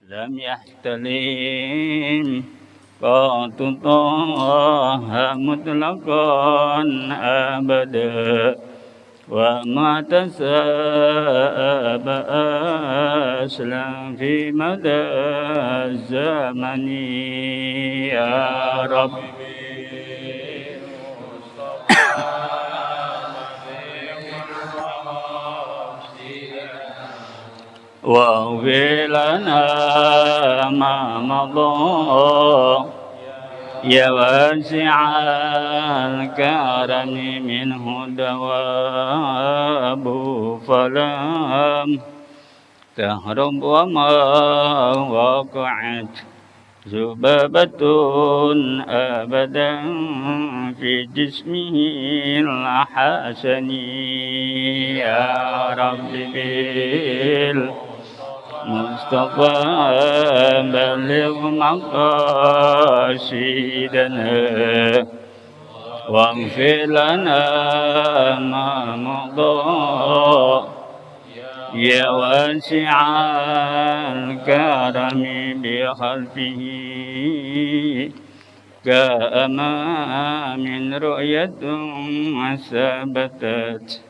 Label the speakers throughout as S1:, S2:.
S1: لم يحتلم قط طه مطلقا أبدا وما تساب أصلا في مدى الزمن يا رب واغفر لنا ما مضى يا واسع الكرم منه دواب فلم تهرب وما وقعت ذبابة أبدا في جسمه الحسن يا رب بالمصطفى بلغ مقاصدنا واغفر لنا ما مضى يا واسع الكرم بخلفه كأمام رؤية ثبتت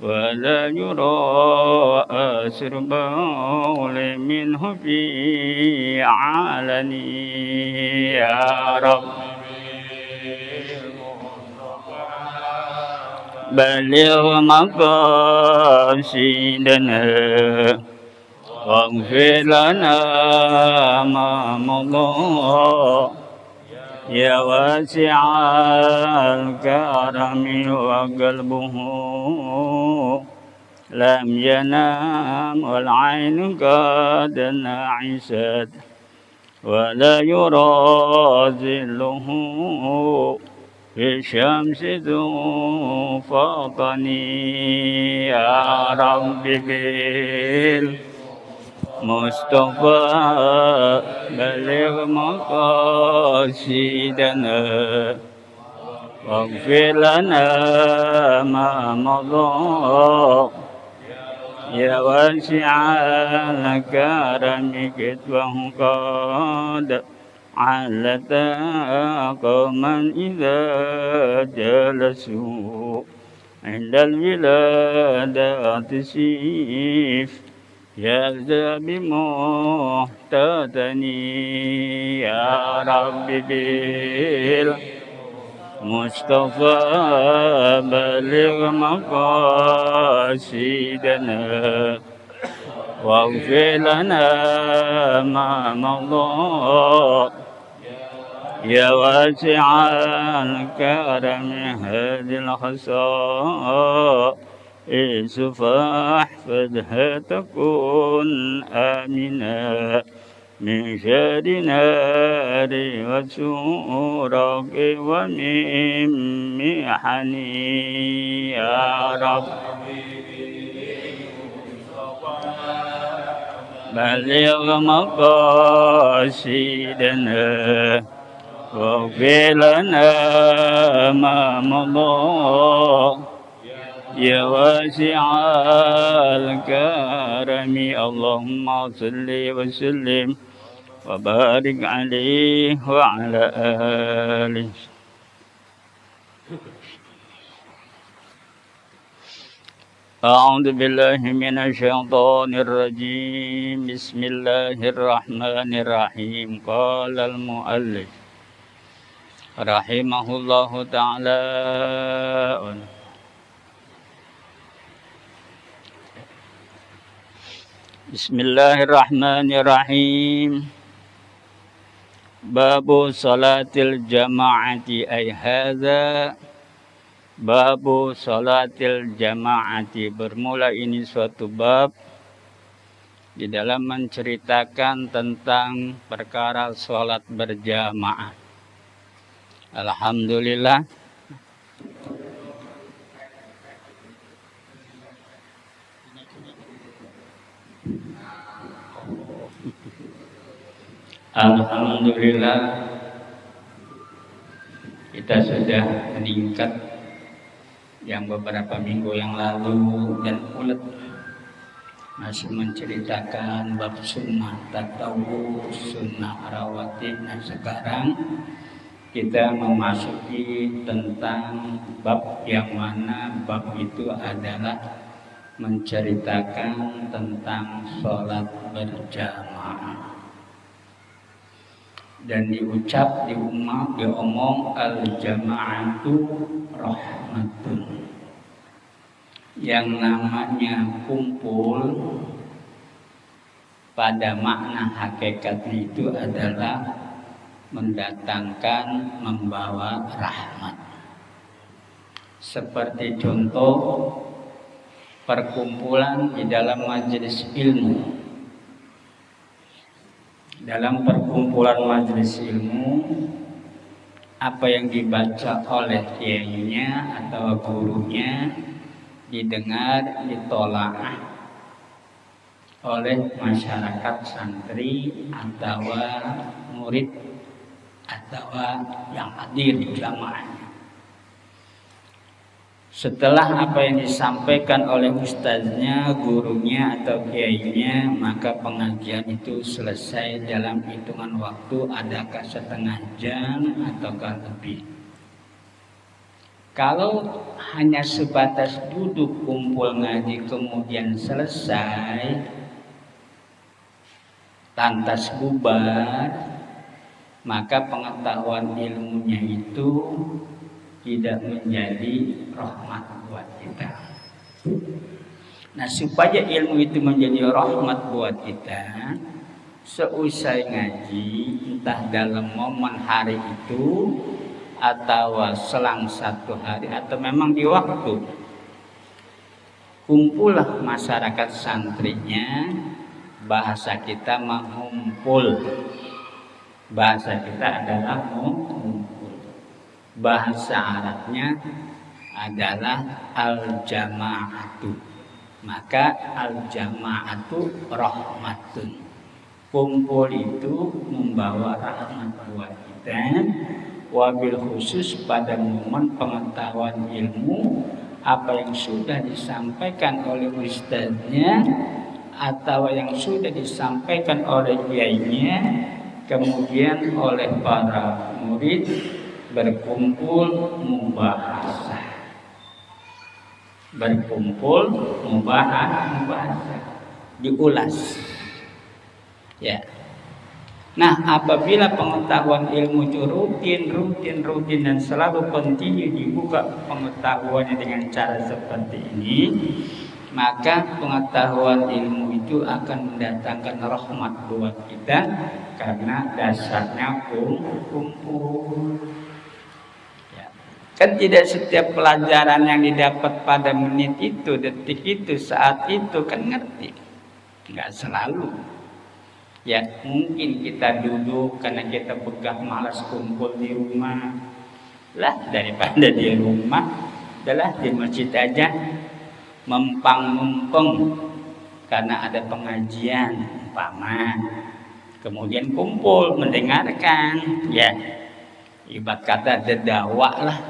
S1: ولا يرى أثر بول منه في علني يا رب بلغ مقاصدنا واغفر لنا ما مضى يا واسع الكرم وقلبه لم ينام والعين قد نعست ولا يرى ظله في الشمس ذو فطن يا رب بالمصطفى بلغ مقاصدنا واغفر لنا ما مضى يا واسع الكرم كتبه قد علت قوما إذا جلسوا عند الولادات سيف يلزى بمحتدني يا رب بالمصطفى بلغ مقاصدنا واغفر لنا ما مضى يا واسع الكرم هذه الخصائص فاحفظها تكون آمنا من شر نار وسورق ومن محن يا رب بلغ مقاصدنا واغفر لنا ما مضى يا واسع الكرم اللهم صل وسلم وبارك عليه وعلى آله. أعوذ بالله من الشيطان الرجيم بسم الله الرحمن الرحيم قال المؤلف رحمه الله تعالى بسم الله الرحمن الرحيم باب صلاة الجماعة أي هذا Babu salatil jama'ati. Bermula ini suatu bab di dalam menceritakan tentang perkara sholat berjamaah. Alhamdulillah. Alhamdulillah kita sudah meningkat yang beberapa minggu yang lalu dan ulet masih menceritakan bab sunnah tatawuf, sunnah rawatib. Nah sekarang kita memasuki tentang bab yang mana bab itu adalah menceritakan tentang sholat berjamaah. Dan diomong al-jama'atu rahmatun. Yang namanya kumpul pada makna hakikatnya itu adalah mendatangkan, membawa rahmat. Seperti contoh perkumpulan di dalam majelis ilmu. Dalam perkumpulan majelis ilmu, apa yang dibaca oleh kiainya atau gurunya didengar, ditolaah oleh masyarakat santri atau murid atau yang hadir di jamaahnya. Setelah apa yang disampaikan oleh ustaznya, gurunya atau kiainya, maka pengajian itu selesai dalam hitungan waktu, adakah setengah jam ataukah lebih. Kalau hanya sebatas duduk kumpul ngaji kemudian selesai, lantas bubar, maka pengetahuan ilmunya itu tidak menjadi rahmat buat kita. Nah, supaya ilmu itu menjadi rahmat buat kita, seusai ngaji, entah dalam momen hari itu atau selang satu hari atau memang di waktu, kumpullah masyarakat santrinya, bahasa kita mengumpul. Bahasa kita adalah mengumpul. Bahasa Arabnya adalah al-jama'atu. Maka al-jama'atu rahmatun. Kumpul itu membawa rahmat buat kita. Wabil khusus pada momen pengetahuan ilmu, apa yang sudah disampaikan oleh ustadznya atau yang sudah disampaikan oleh kiainya, kemudian oleh para murid berkumpul mubahasah. Berkumpul mubahasah, diulas. Ya. Nah, apabila pengetahuan ilmu itu rutin dan selalu kontinu dibuka pengetahuannya dengan cara seperti ini, maka pengetahuan ilmu itu akan mendatangkan rahmat buat kita karena dasarnya kumpul. Kan tidak setiap pelajaran yang didapat pada menit itu, detik itu, saat itu kan ngerti. Enggak selalu. Ya mungkin kita duduk karena kita begah malas kumpul di rumah. Lah daripada di rumah, adalah di masjid aja mempeng karena ada pengajian umpama. Kemudian kumpul mendengarkan, ya ibarat kata dedawak lah.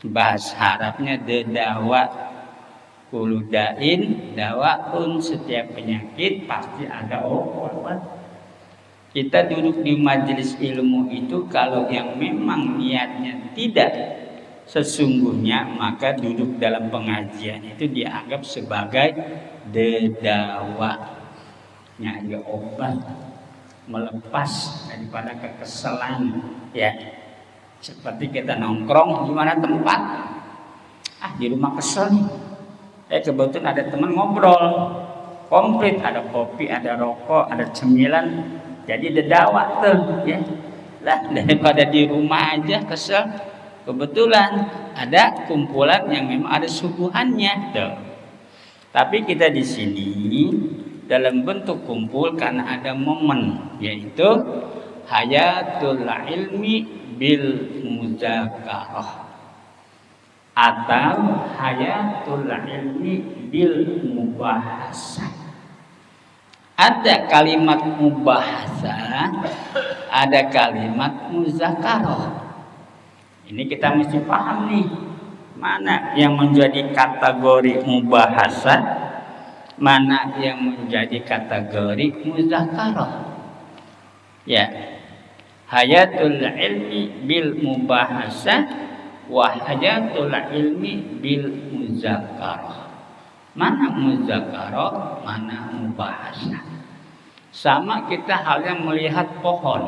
S1: Bahasa Arabnya dedawa, kuludain dawaun, setiap penyakit pasti ada obat. Kita duduk di majelis ilmu itu kalau yang memang niatnya tidak sesungguhnya, maka duduk dalam pengajian itu dianggap sebagai dedawa, nyari obat, melepas daripada kekesalan, ya. Seperti kita nongkrong di mana tempat, di rumah kesel nih. Kebetulan ada teman ngobrol, komplit, ada kopi, ada rokok, ada cemilan, jadi dedawa tuh, ya. Lah daripada di rumah aja kesel, kebetulan ada kumpulan yang memang ada suguhannya, tuh. Tapi kita di sini dalam bentuk kumpul karena ada momen, yaitu hayatul ilmi bil muzakarah atau hayatul ilmi bil mubahasah. Ada kalimat mubahasah, ada kalimat muzakarah. Ini kita mesti paham nih, mana yang menjadi kategori mubahasah, mana yang menjadi kategori muzakarah. Ya, hayatul ilmi bil mubahasah wa hayatul ilmi bil muzakarah. Mana muzakarah, mana mubahasah. Sama kita halnya melihat pohon.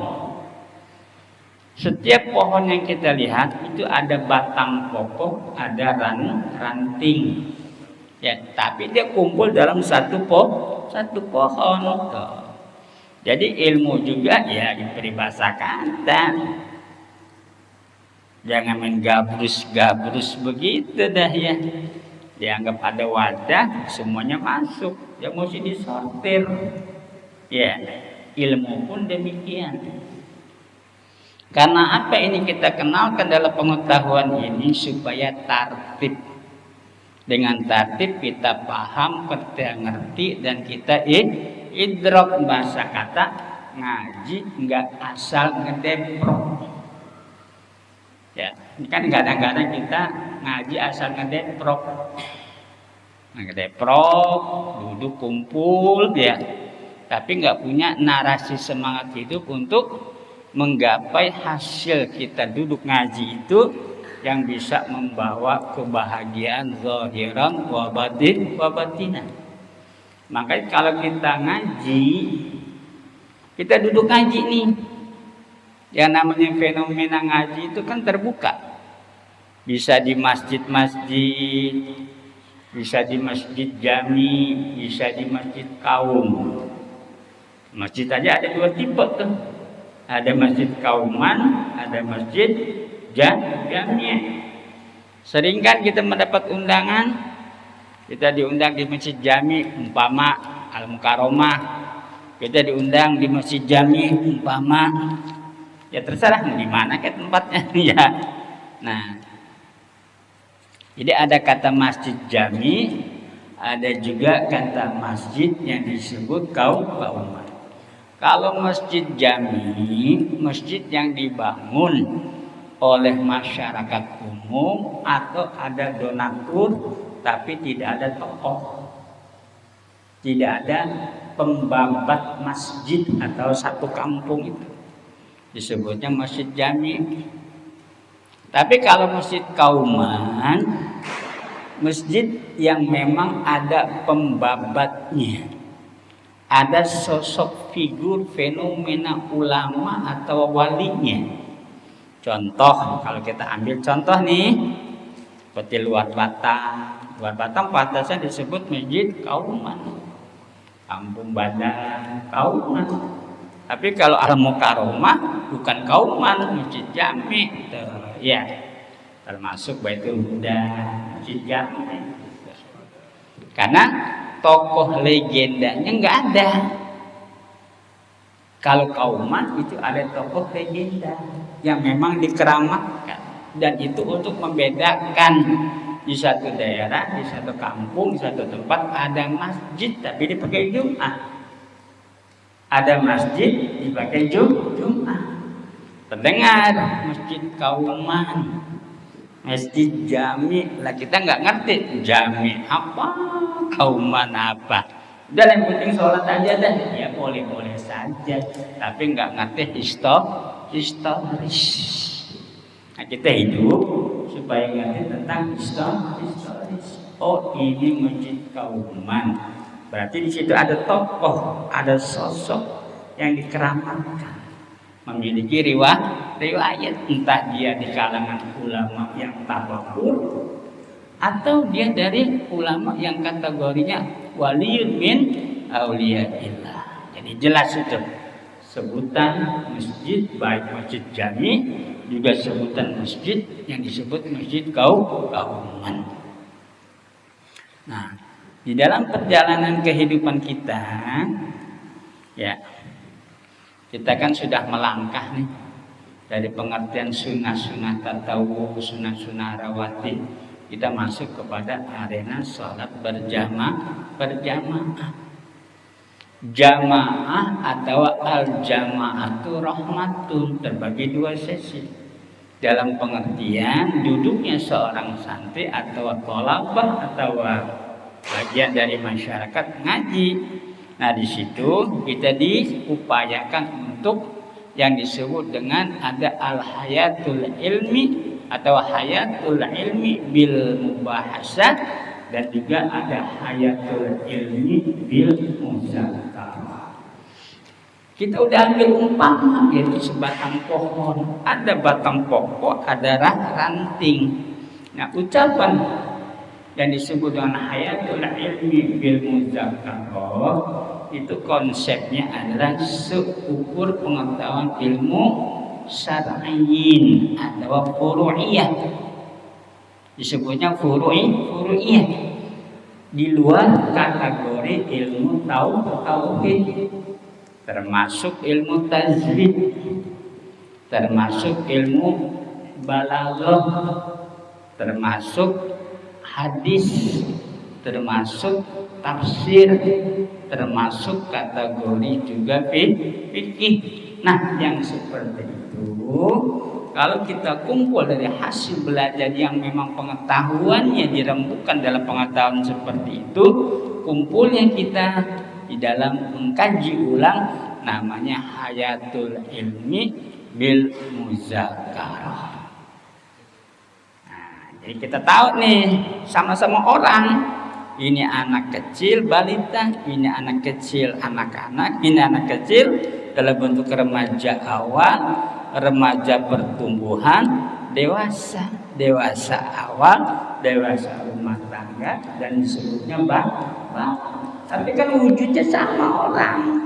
S1: Setiap pohon yang kita lihat itu ada batang pokok, ada ranting. Ya, tapi dia kumpul dalam satu pohon. Tuh. Jadi ilmu juga ya diberi bahasa kata. Jangan main gabrus begitu dah ya. Dianggap ada wadah, semuanya masuk. Ya mesti disortir. Ya, ilmu pun demikian. Karena apa ini kita kenalkan dalam pengetahuan ini supaya tertib. Dengan tertib kita paham, kita ngerti dan kita idrok. Bahasa kata ngaji nggak asal ngedeprok. Ya, kan kadang-kadang kita ngaji asal ngedeprok. Ngedeprok, duduk kumpul ya. Tapi nggak punya narasi semangat hidup untuk menggapai hasil kita duduk ngaji itu yang bisa membawa kebahagiaan zahiran wa batinan. Makanya kalau kita ngaji, kita duduk ngaji nih. Yang namanya fenomena ngaji itu kan terbuka. Bisa di masjid-masjid, bisa di masjid jami, bisa di masjid kaum. Masjid aja ada dua tipe tuh. Ada masjid kauman, ada masjid jamiah. Sering kan kita mendapat undangan, kita diundang di masjid jami umpama Al-Mukarramah, kita diundang di masjid jami umpama ya terserah di mana ke tempatnya ya. Nah, jadi ada kata masjid jami, ada juga kata masjid yang disebut kauman. Kalau masjid jami, masjid yang dibangun oleh masyarakat umum atau ada donatur tapi tidak ada tokoh, tidak ada pembabat masjid atau satu kampung itu disebutnya masjid jami. Tapi kalau masjid kauman, masjid yang memang ada pembabatnya, ada sosok figur fenomena ulama atau walinya. Contoh, kalau kita ambil contoh nih, seperti Luar Batang. Luar Batang pantasnya disebut masjid kauman. Kampung Badan kauman. Tapi kalau Al-Mukarramah bukan kauman, masjid jami. Ya, termasuk Baitul Huda, masjid jami. Karena tokoh legendanya nggak ada. Kalau kauman itu ada tokoh legenda yang memang dikeramatkan, dan itu untuk membedakan di satu daerah, di satu kampung, di satu tempat ada masjid tapi dipakai Jumat, ada masjid dipakai Jumat. Terdengar masjid kauman, masjid jami, lah kita nggak ngerti jami apa, kauman apa. Udah yang penting sholat aja dah, ya boleh-boleh saja, tapi nggak ngerti historis. Nah, kita hidup supaya ngerti tentang historis. Oh, ini masjid kauman, berarti di situ ada tokoh, ada sosok yang dikeramatkan, memiliki riwayat, entah dia di kalangan ulama yang tabakur atau dia dari ulama yang kategorinya waliyun min auliyaillah. Jadi jelas itu sebutan masjid, baik masjid jami juga sebutan masjid yang disebut masjid kauman. Nah, di dalam perjalanan kehidupan kita ya, kita kan sudah melangkah nih dari pengertian sunnah-sunnah tatawuf, sunnah-sunnah rawatib, kita masuk kepada arena sholat berjamaah. Jamaah atau al-jamaatu rahmatun terbagi dua sesi. Dalam pengertian duduknya seorang santri atau thalabah atau bagian dari masyarakat ngaji. Nah, di situ kita diupayakan untuk yang disebut dengan ada al-hayatul ilmi atau hayatul ilmi bil mubahasah, dan juga ada hayatul ilmi bil muzakarah. Kita udah ambil umpama yaitu sebatang pohon, ada batang pokok, ada ranting. Nah, ucapan yang disebut dengan hayatul ilmi bil muzakarah itu konsepnya adalah seukur pengetahuan ilmu syar'iyyin atau furu'iyah. Disebutnya furu'iyah di luar kategori ilmu tauhid, termasuk ilmu tajwid, termasuk ilmu balaghah, termasuk hadis, termasuk tafsir, termasuk kategori juga fikih. Nah, yang seperti itu kalau kita kumpul dari hasil belajar yang memang pengetahuannya dirembukan dalam pengetahuan seperti itu, kumpulnya kita di dalam mengkaji ulang namanya hayatul ilmi bil muzakarah. Jadi kita tahu nih, sama-sama orang. Ini anak kecil balita, ini anak kecil anak-anak, ini anak kecil dalam bentuk remaja awal, remaja pertumbuhan, dewasa, dewasa awal, dewasa rumah tangga, dan disebutnya bang. Tapi kan wujudnya sama orang.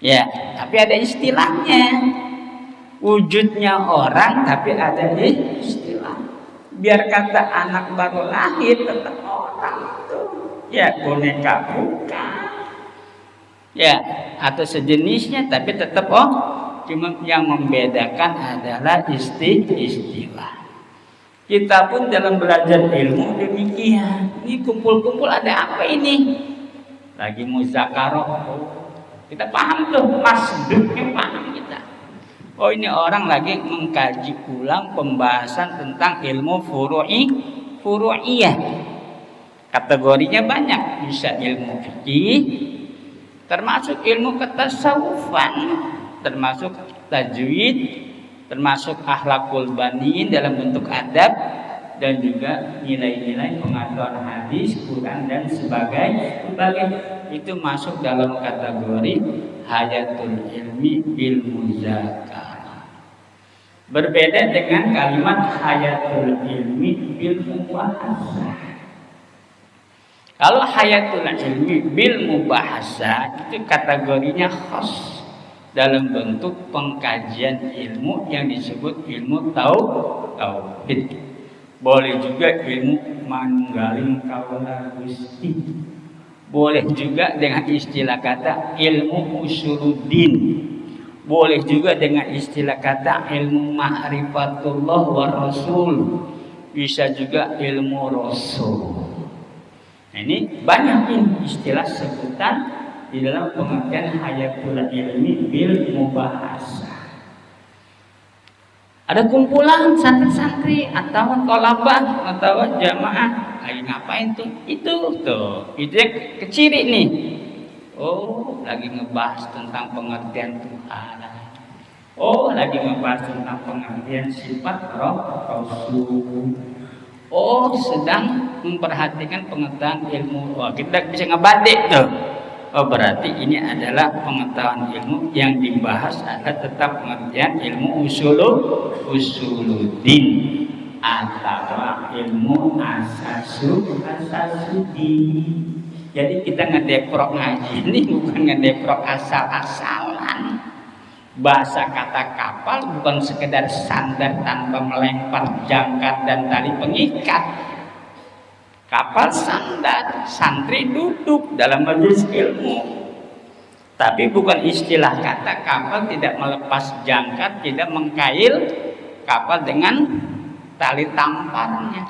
S1: Ya, tapi ada istilahnya. Wujudnya orang, tapi ada istilah. Biar kata anak baru lahir tetap orang itu, ya boneka bukan, ya atau sejenisnya, tapi tetap cuma yang membedakan adalah istilah. Kita pun dalam belajar ilmu demikian. Ini kumpul-kumpul ada apa ini? Lagi muzakarah. Kita paham tuh, masduknya paham kita. Oh, ini orang lagi mengkaji ulang pembahasan tentang ilmu furu'iyah. Kategorinya banyak, bisa ilmu fikih, termasuk ilmu ketasawufan, termasuk tajwid, termasuk akhlakul banin dalam bentuk adab, dan juga nilai-nilai pengetahuan hadis, Quran dan sebagainya. Itu masuk dalam kategori hayatul ilmi bil muzakarah. Berbeda dengan kalimat hayatul ilmi bil mubahasah. Kalau hayatul ilmi bil mubahasah itu kategorinya khas dalam bentuk pengkajian ilmu yang disebut ilmu tauhid. Boleh juga ilmu manggaling kaula Gusti. Boleh juga dengan istilah kata ilmu usuluddin. Boleh juga dengan istilah kata ilmu ma'rifatullah wa rasul. Bisa juga ilmu rasul. Nah, ini banyak ini istilah sebutan di dalam pengertian hayatul ilmi bil mubahasah. Ada kumpulan santri-santri atau tolabah atau jamaah lagi ngapain tuh? Itu yang keciri nih. Oh, lagi ngebahas tentang pengertian Tuhan. Oh, lagi ngebahas tentang pengertian sifat Rasul. Oh, sedang memperhatikan pengetahuan ilmu. Oh, kita bisa ngebadik tuh. Oh, berarti ini adalah pengetahuan ilmu yang dibahas adalah tetap pengertian ilmu usuluddin atau ilmu asasudin. Jadi kita ngedeprok ngaji ini bukan ngedeprok asal-asalan. Bahasa kata kapal bukan sekedar sandar tanpa melempar jangkar dan tali pengikat. Kapal sandar, santri duduk dalam majelis ilmu. Tapi bukan istilah kata kapal tidak melepas jangkar, tidak mengkail kapal dengan tali tamparnya.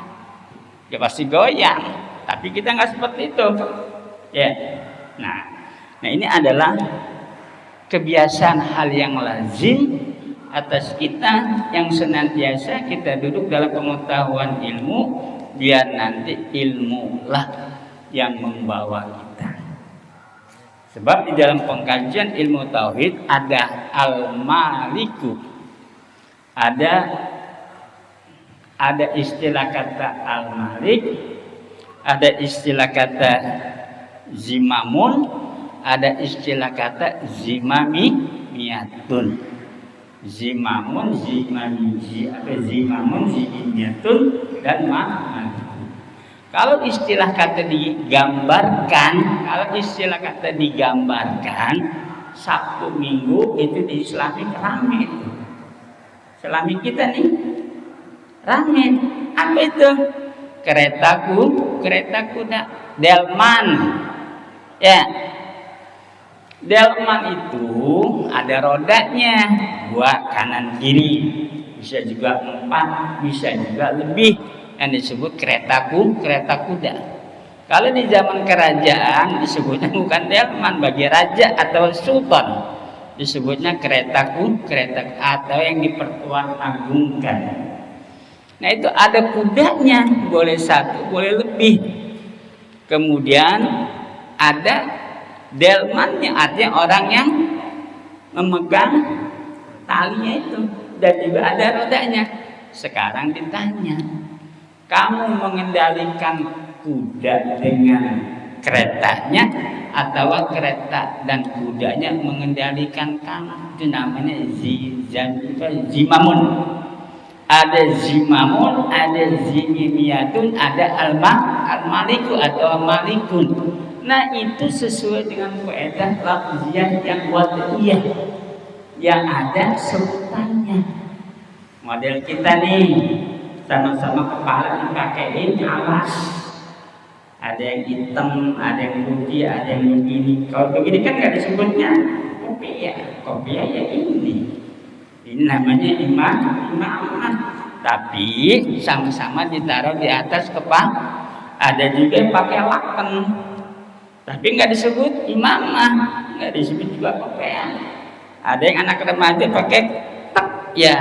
S1: Ya pasti goyang. Tapi kita nggak seperti itu. Ya, nah ini adalah kebiasaan hal yang lazim atas kita yang senantiasa kita duduk dalam pengetahuan ilmu, biar nanti ilmu lah yang membawa kita. Sebab di dalam pengkajian ilmu tauhid ada al-maliku, ada istilah kata al-malik, ada istilah kata zimamun, ada istilah kata zimamiyatun. Zimamun, zimamiyatun, dan ma'malik. Kalau istilah kata digambarkan, Sabtu Minggu itu di Islamik rame itu. Islamik kita nih rame. Apa itu? Kereta kuda, delman. Ya. Delman itu ada rodanya, 2 kanan kiri. Bisa juga 4, bisa juga lebih. Yang disebut kereta kuda. Kalau di zaman kerajaan disebutnya bukan delman bagi raja atau sultan, disebutnya kereta atau yang dipertuan agungkan. Nah itu ada kudanya, boleh 1, boleh lebih. Kemudian ada delmannya, artinya orang yang memegang talinya itu, dan juga ada rodanya. Sekarang ditanya, kamu mengendalikan kuda dengan keretanya atau kereta dan kudanya mengendalikan kamu? Itu namanya zimamun. Ada zimamun, ada zimimiyatun, ada al-maliku atau malikun. Nah itu sesuai dengan kaidah lafziyah yang wad'iyah, yang ada sebutannya. Model kita nih, sama-sama kepala dipakein alas, ada yang hitam, ada yang putih, ada yang begini. Kalau begini kan nggak disebutnya kopiah ya ini namanya imamah. Tapi sama-sama ditaruh di atas kepala. Ada juga yang pakai laken, tapi nggak disebut imamah, nggak disebut juga kopiah. Ada yang anak remaja pakai ya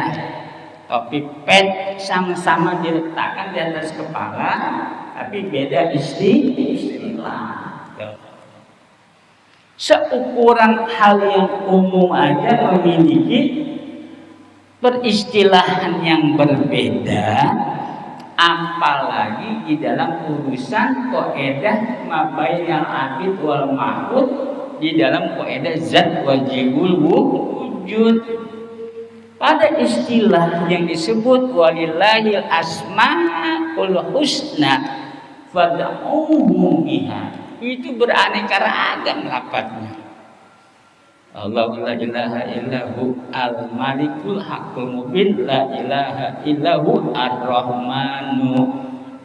S1: topi pet, sama-sama diletakkan di atas kepala, tapi beda istilah. Seukuran hal yang umum aja memiliki peristilahan yang berbeda, apalagi di dalam urusan kaidah mabainal abid wal ma'bud, di dalam kaidah zat wajibul wujud. Pada istilah yang disebut walillahil asmaul husna fad'uhu biha, itu beraneka ragam lafadznya. Allahu la ilaha illahu al-malikul haqqul mubin, la ilaha illahu ar-rahmanu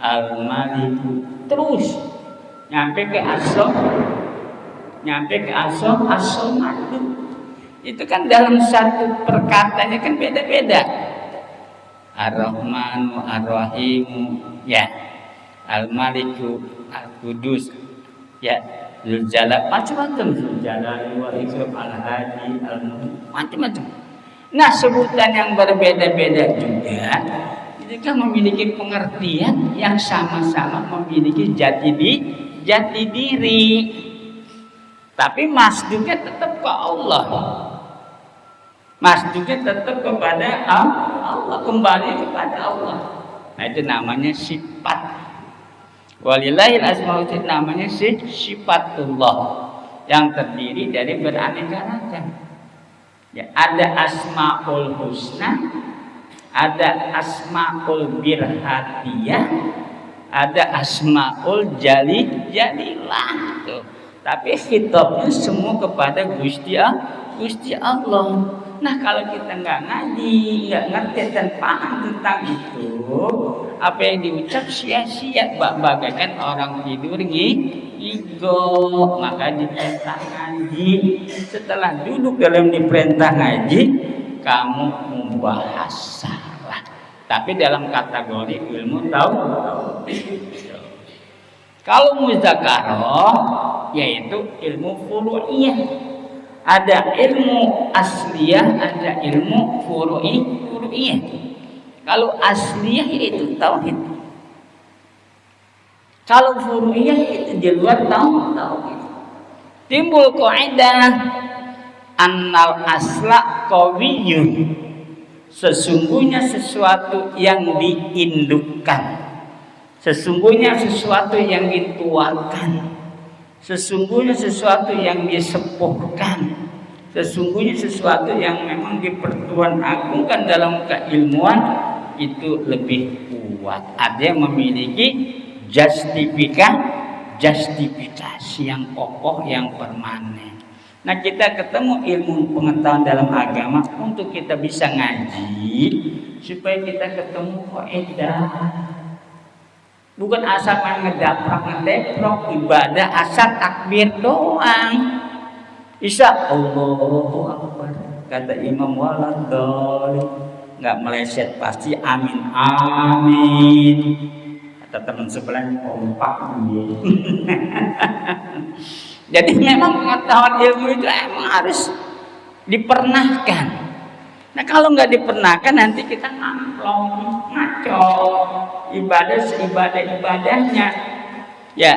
S1: al-maliku. Terus nyampe ke as-somadu. Itu kan dalam satu perkataannya kan beda-beda. Ar-Rahmanu, Ar-Rahimu, ya, Al-Maliku, Al-Qudus, ya, Dzuljalal, macam-macam. Dzuljalal wal Ikram, Al-Hadi, macam-macam. Nah, sebutan yang berbeda-beda juga itu kan memiliki pengertian yang sama-sama memiliki jati diri. Tapi masduknya tetap ke Allah. Masduknya tetap kepada Allah, kembali kepada Allah. Nah itu namanya sifat. Walillahil asmaul husna, namanya sifatullah yang terdiri dari beraneka ragam. Ya, ada asmaul husna, ada asmaul birhatiyah, ada asmaul jalilah. Tuh. Tapi khitabnya semua kepada Gusti Allah. Nah kalau kita nggak ngaji, nggak ngerti dan paham tentang itu, apa yang diucap sia-sia, bagaikan orang tidur ngigo. Maka diperintah ngaji. Setelah duduk dalam diperintah ngaji, kamu membahas salah. Tapi dalam kategori ilmu tauhid. Kalau muzakarah yaitu ilmu furu'iyah. Ada ilmu asliyah, ada ilmu furu'iyah. Kalau asliyah yaitu tauhid. Kalau furu'iyah itu di luar tauhid. Timbul kaidah annal asla qawiyyun. Sesungguhnya sesuatu yang diindukkan, sesungguhnya sesuatu yang dituakan, sesungguhnya sesuatu yang disepuhkan, sesungguhnya sesuatu yang memang dipertuan agungkan dalam keilmuan itu lebih kuat. Ada yang memiliki justifikasi yang kokoh, yang permanen. Nah, kita ketemu ilmu pengetahuan dalam agama untuk kita bisa ngaji supaya kita ketemu kaidah. Bukan asal main ngedeprok ibadah asal takbir doang. Isa Allahu Akbar kata imam waladhdallin, nggak meleset pasti amin amin. Kata teman sebelahnya kompak. Jadi memang pengetahuan ilmu itu emang harus dipernahkan. Nah, kalau nggak dipernahkan nanti kita ngamplong, ngaco, ibadahnya. Ya,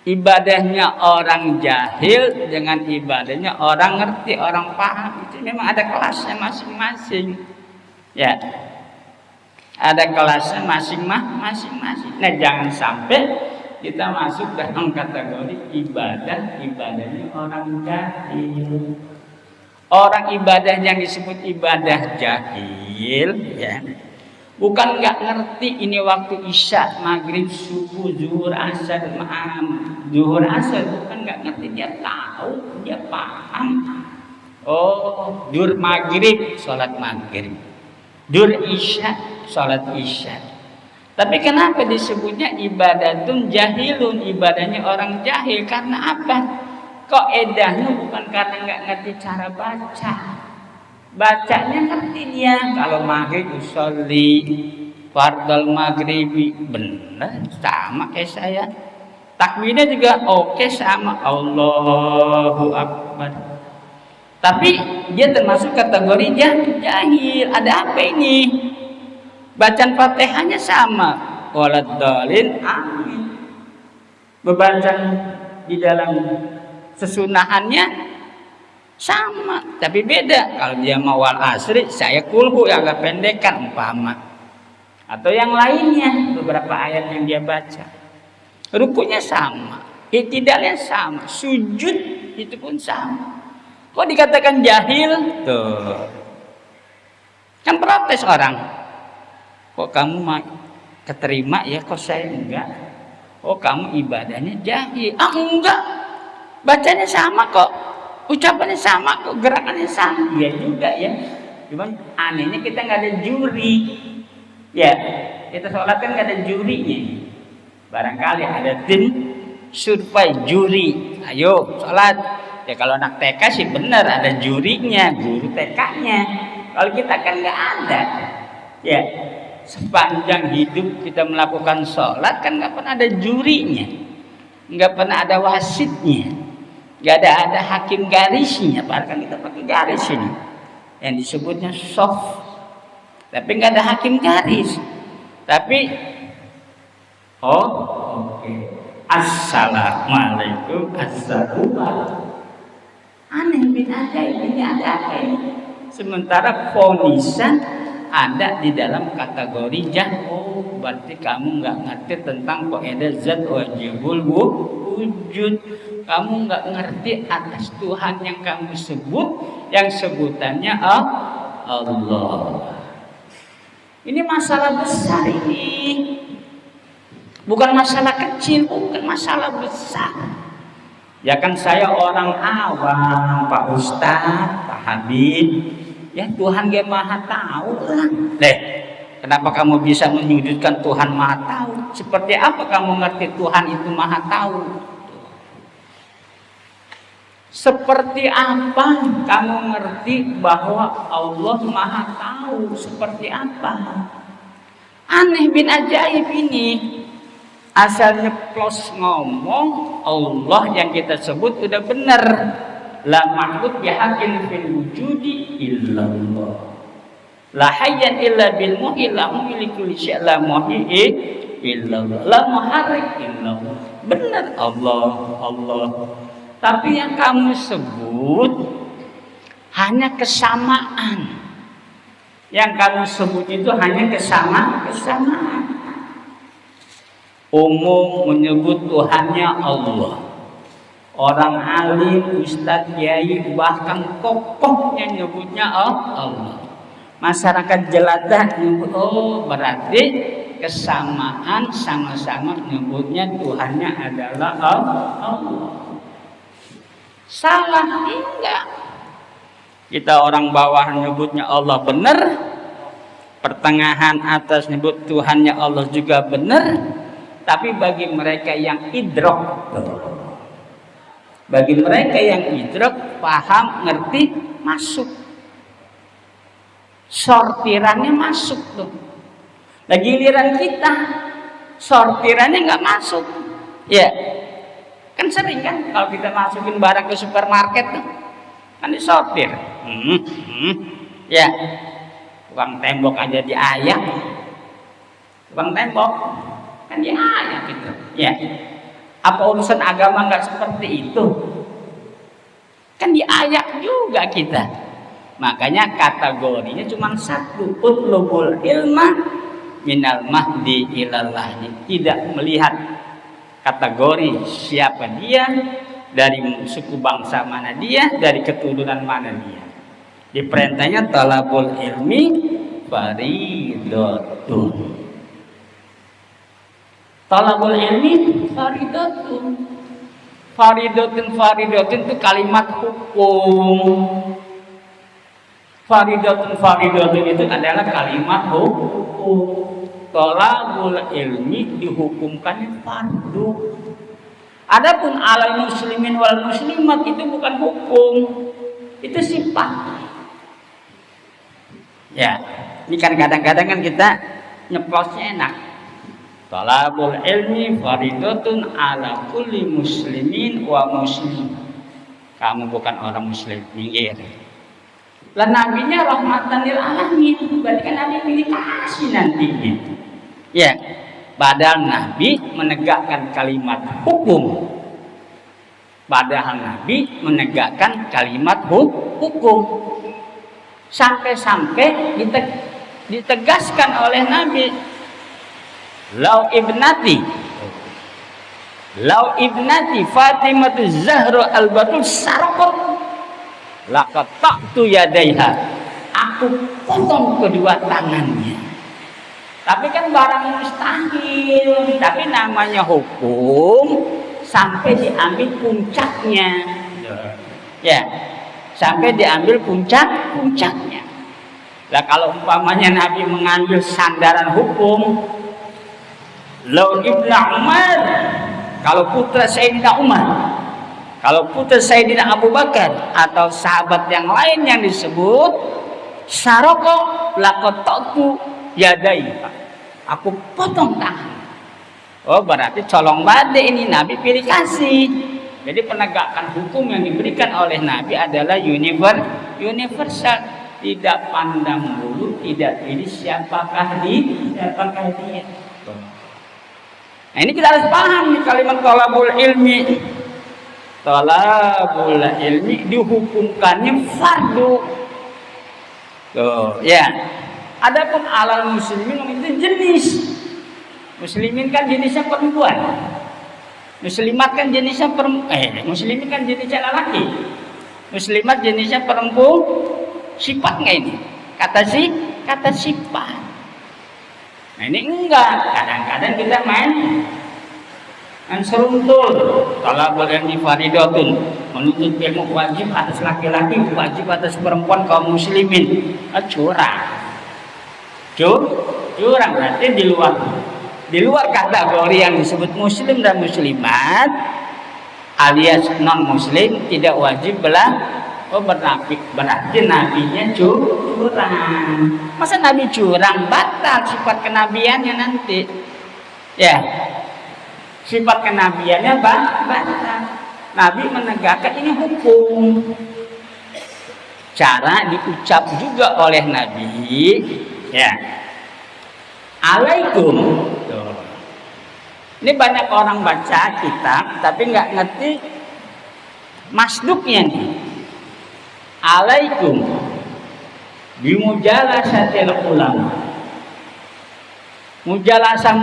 S1: ibadahnya orang jahil dengan ibadahnya orang ngerti, orang paham itu memang ada kelasnya masing-masing. Ya, ada kelasnya masing-masing. Nah, jangan sampai kita masuk dalam kategori ibadahnya orang jahil. Orang ibadah yang disebut ibadah jahil, ya, bukan nggak ngerti ini waktu isya, maghrib, subuh, zuhur, asar, zuhur, asar, bukan nggak ngerti, dia tahu, dia paham. Oh, dur maghrib, sholat maghrib, dur isya, sholat isya. Tapi kenapa disebutnya ibadatun jahilun, ibadahnya orang jahil? Karena apa? Kaidahnya bukan karena nggak ngerti cara baca. Bacanya ngerti dia. Kalau maghrib usolli fardal maghribi, benar sama kayak saya. Takbirnya juga oke sama, Allahu Akbar. Tapi dia termasuk kategori jahil. Ada apa ini? Bacaan Fatihahnya sama, waladhdallin amin. Bacaan di dalam sesunahannya sama, tapi beda. Kalau dia mau wal asri, saya kulhu yang agak pendekan umpama, atau yang lainnya, beberapa ayat yang dia baca. Rukunya sama, i'tidalnya sama, sujud itu pun sama. Kok dikatakan jahil? Tuh, kan protes orang. Kok kamu keterima ya, kok saya enggak? Oh, kamu ibadahnya jahil. Ah, enggak. Bacanya sama kok, ucapannya sama kok, gerakannya sama. Ya juga ya. Cuman anehnya kita nggak ada juri. Ya, kita sholat kan nggak ada jurinya. Barangkali ada tim survei juri. Ayo sholat. Ya kalau anak TK sih benar ada jurinya, guru TK-nya. Kalau kita kan nggak ada. Ya, sepanjang hidup kita melakukan sholat kan nggak pernah ada jurinya, nggak pernah ada wasitnya. Gak ada hakim garisnya, padahal kan kita pakai garis ini yang disebutnya soft, tapi nggak ada hakim garis. Tapi oke. Assalamualaikum, assalamualaikum. Aneh bin ajaib, ini ada apa ini? Sementara ponisan ada di dalam kategori jahil. Berarti kamu nggak ngerti tentang kaidah zat wajibul wujud. Kamu nggak ngerti atas Tuhan yang kamu sebut, yang sebutannya Allah. Ini masalah besar ini, bukan masalah kecil, bukan masalah besar. Ya kan saya orang awam, Pak Ustadz, Pak Habib. Ya Tuhan dia maha tahu lah. Kenapa kamu bisa menyudutkan Tuhan maha tahu? Seperti apa kamu ngerti Tuhan itu maha tahu? Seperti apa kamu ngerti bahwa Allah maha tahu? Seperti apa? Aneh bin ajaib ini. Asalnya plus ngomong Allah yang kita sebut udah benar. La ma'bud bihaqqin fil wujudi illallah. La hayyan illa bil muhyi la muhyi kulli syai' la muhyi illallah, la muharrik illallah. Benar Allah, Allah. Tapi yang kamu sebut hanya kesamaan. Yang kamu sebut itu hanya kesamaan. Umum menyebut Tuhannya Allah. Orang alim, ustadz, kiai, bahkan tokohnya nyebutnya Allah. Masyarakat jelata nyebut, oh berarti kesamaan, sama-sama nyebutnya Tuhannya adalah Allah. Salah enggak. Kita orang bawah nyebutnya Allah benar, pertengahan atas nyebut Tuhannya Allah juga benar. Tapi bagi mereka yang idrok, bagi mereka yang idrok, paham, ngerti, masuk. Sortirannya masuk tuh. Nah giliran kita, sortirannya nggak masuk. Ya, kan sering kan kalau kita masukin barang ke supermarket tuh, kan disortir. Ya, tukang tembok aja diayak. Tukang tembok kan diayak gitu. Ya. Apa urusan agama nggak seperti itu? Kan diayak juga kita. Makanya kategorinya cuma satu, utlubul ilma minal mahdi ilal lahdi. Tidak melihat kategori siapa dia, dari suku bangsa mana dia, dari keturunan mana dia. Diperintahnya talabul ilmi faridatun. Talabul ilmi faridatun. Faridatun itu kalimat hukum. Faridatun itu adalah kalimat hukum. Talabul ilmi dihukumkan fardu. Adapun alal muslimin wal muslimat itu bukan hukum, itu sifat. Ya, ini kan kadang-kadang kan kita nyeplosnya enak. Talabul ilmi faridatun ala kulli muslimin wa muslim. Kamu bukan orang muslim, minggir. Lah nabinya rahmatan lil alamin, berarti kan nabi pilih kasih nantinya. Ya, padahal nabi menegakkan kalimat hukum. Padahal nabi menegakkan kalimat hukum. Sampai-sampai ditegaskan oleh nabi, Lau ibnati Fatimah Zahra al-Batul sarakot laqad ta'tu yadaiha, aku potong kedua tangannya. Tapi kan barang mustahil, tapi namanya hukum sampai diambil puncaknya. Ya, sampai diambil puncaknya. Nah kalau umpamanya Nabi mengambil sandaran hukum, Lau Ibnu Umar, kalau putra Sayyidina Umar, kalau putra Sayyidina Abu Bakar atau sahabat yang lain yang disebut saroko lakotoku yadai, aku potong tangan. Oh berarti colong bade ini Nabi pilih kasih. Jadi penegakan hukum yang diberikan oleh Nabi adalah universal, tidak pandang bulu, tidak pilih siapakah dia. Nah ini kita harus paham nih kalimat talabul ilmi. Talabul ilmi dihukumkannya fardu. Tuh, ya. Adapun alal muslimin itu jenis. Muslimin kan jenisnya perempuan. Muslimat kan jenisnya muslimin kan jenisnya lelaki. Muslimat jenisnya perempuan. Sifat nggak ini? Kata sifat. Nah ini enggak, kadang-kadang kita main seruntul. Talabul ilmi faridatun, menuntut ilmu wajib atas laki-laki, wajib atas perempuan kaum muslimin. Curang berarti di luar kategori yang disebut muslim dan muslimat, alias non muslim tidak wajib bernafik. Berarti nabinya curang. Masa nabi curang? Batal sifat kenabiannya nanti. Ya, sifat kenabiannya batal. Nabi menegakkan ini hukum. Cara diucap juga oleh Nabi, ya. Alaikum. Ini banyak orang baca kitab tapi nggak ngerti masduknya nih. Alaikum bimujalasatil ulama. Mujalasah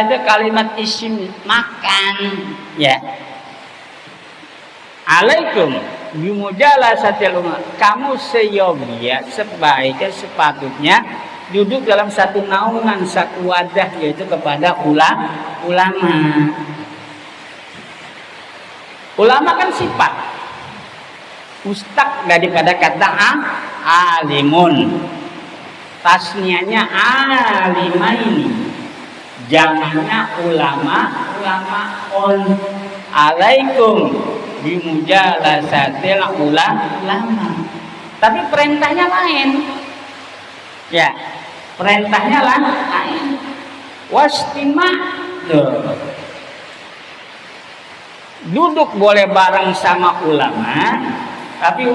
S1: itu kalimat isim makan, ya. Alaikum bimujalasatil ulama. Kamu seyogia, sebaiknya, sepatutnya duduk dalam satu naungan, satu wadah, yaitu kepada ulama. Ulama kan sifat mustaq daripada kata alimun. Tasnianya alimaini, jamaknya ulama. Alaikum bimujalasatil ulama. Tapi perintahnya lain. Ya, perintahnya lain. Wastima'. Duduk boleh bareng sama ulama, tapi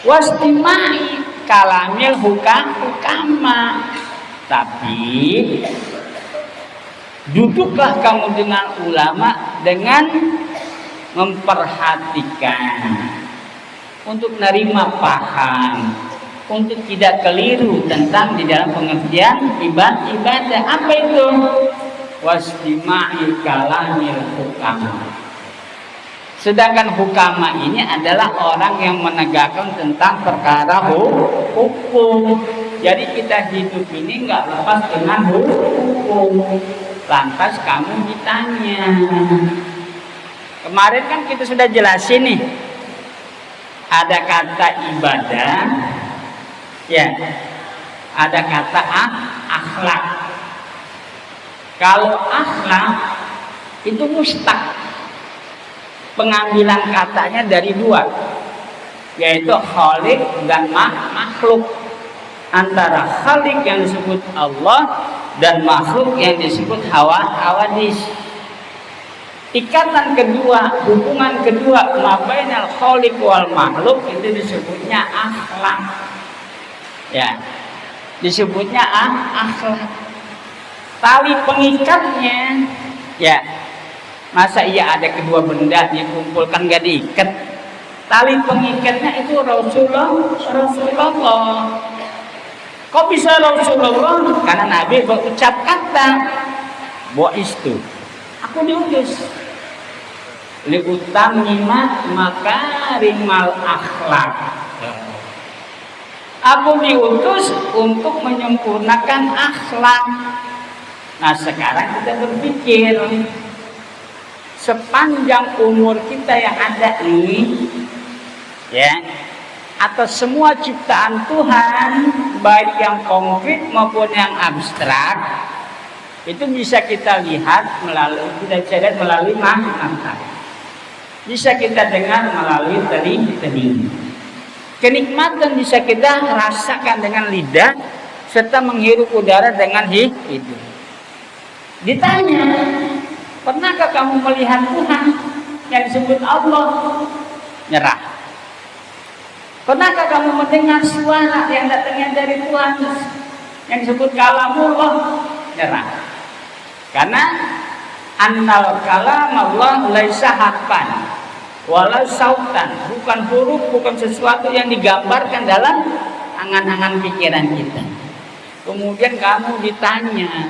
S1: wastima'i kalamil hukama. Tapi duduklah kamu dengan ulama dengan memperhatikan, untuk menerima paham, untuk tidak keliru tentang di dalam pengertian ibadah. Apa itu? Wastima'i kalamil hukama. Sedangkan hukama ini adalah orang yang menegakkan tentang perkara hukum. Jadi kita hidup ini nggak lepas dengan hukum. Lantas kamu ditanya. Kemarin kan kita sudah jelasin nih. Ada kata ibadah, ya. Ada kata akhlak. Kalau akhlak itu mustaq, pengambilan katanya dari dua, yaitu khaliq dan makhluk. Antara khaliq yang disebut Allah dan makhluk yang disebut hawadis. Ikatan kedua, hubungan kedua mabainal khaliq wal makhluk itu disebutnya akhlak. Ya, disebutnya akhlak. Tali pengikatnya, ya, masa iya ada kedua benda dikumpulkan gak diikat? Tali pengikatnya itu Rasulullah. Kok bisa Rasulullah? Karena Nabi berucap kata, "Bu'istu, aku diutus liutamima makarimal akhlak." Aku diutus untuk menyempurnakan akhlak. Nah, sekarang kita berpikir, sepanjang umur kita yang ada ini, ya, atau semua ciptaan Tuhan, baik yang konkret maupun yang abstrak, itu bisa kita lihat melalui mata, bisa kita dengar melalui telinga. Kenikmatan bisa kita rasakan dengan lidah, serta menghirup udara dengan hidung. Ditanya, pernahkah kamu melihat Tuhan yang disebut Allah? Nyerah. Pernahkah kamu mendengar suara yang datangnya dari Tuhan yang disebut kalamullah? Nyerah. Karena annal kalamullah laisa harfan wala sautan, bukan huruf, bukan sesuatu yang digambarkan dalam angan-angan pikiran kita. Kemudian kamu ditanya,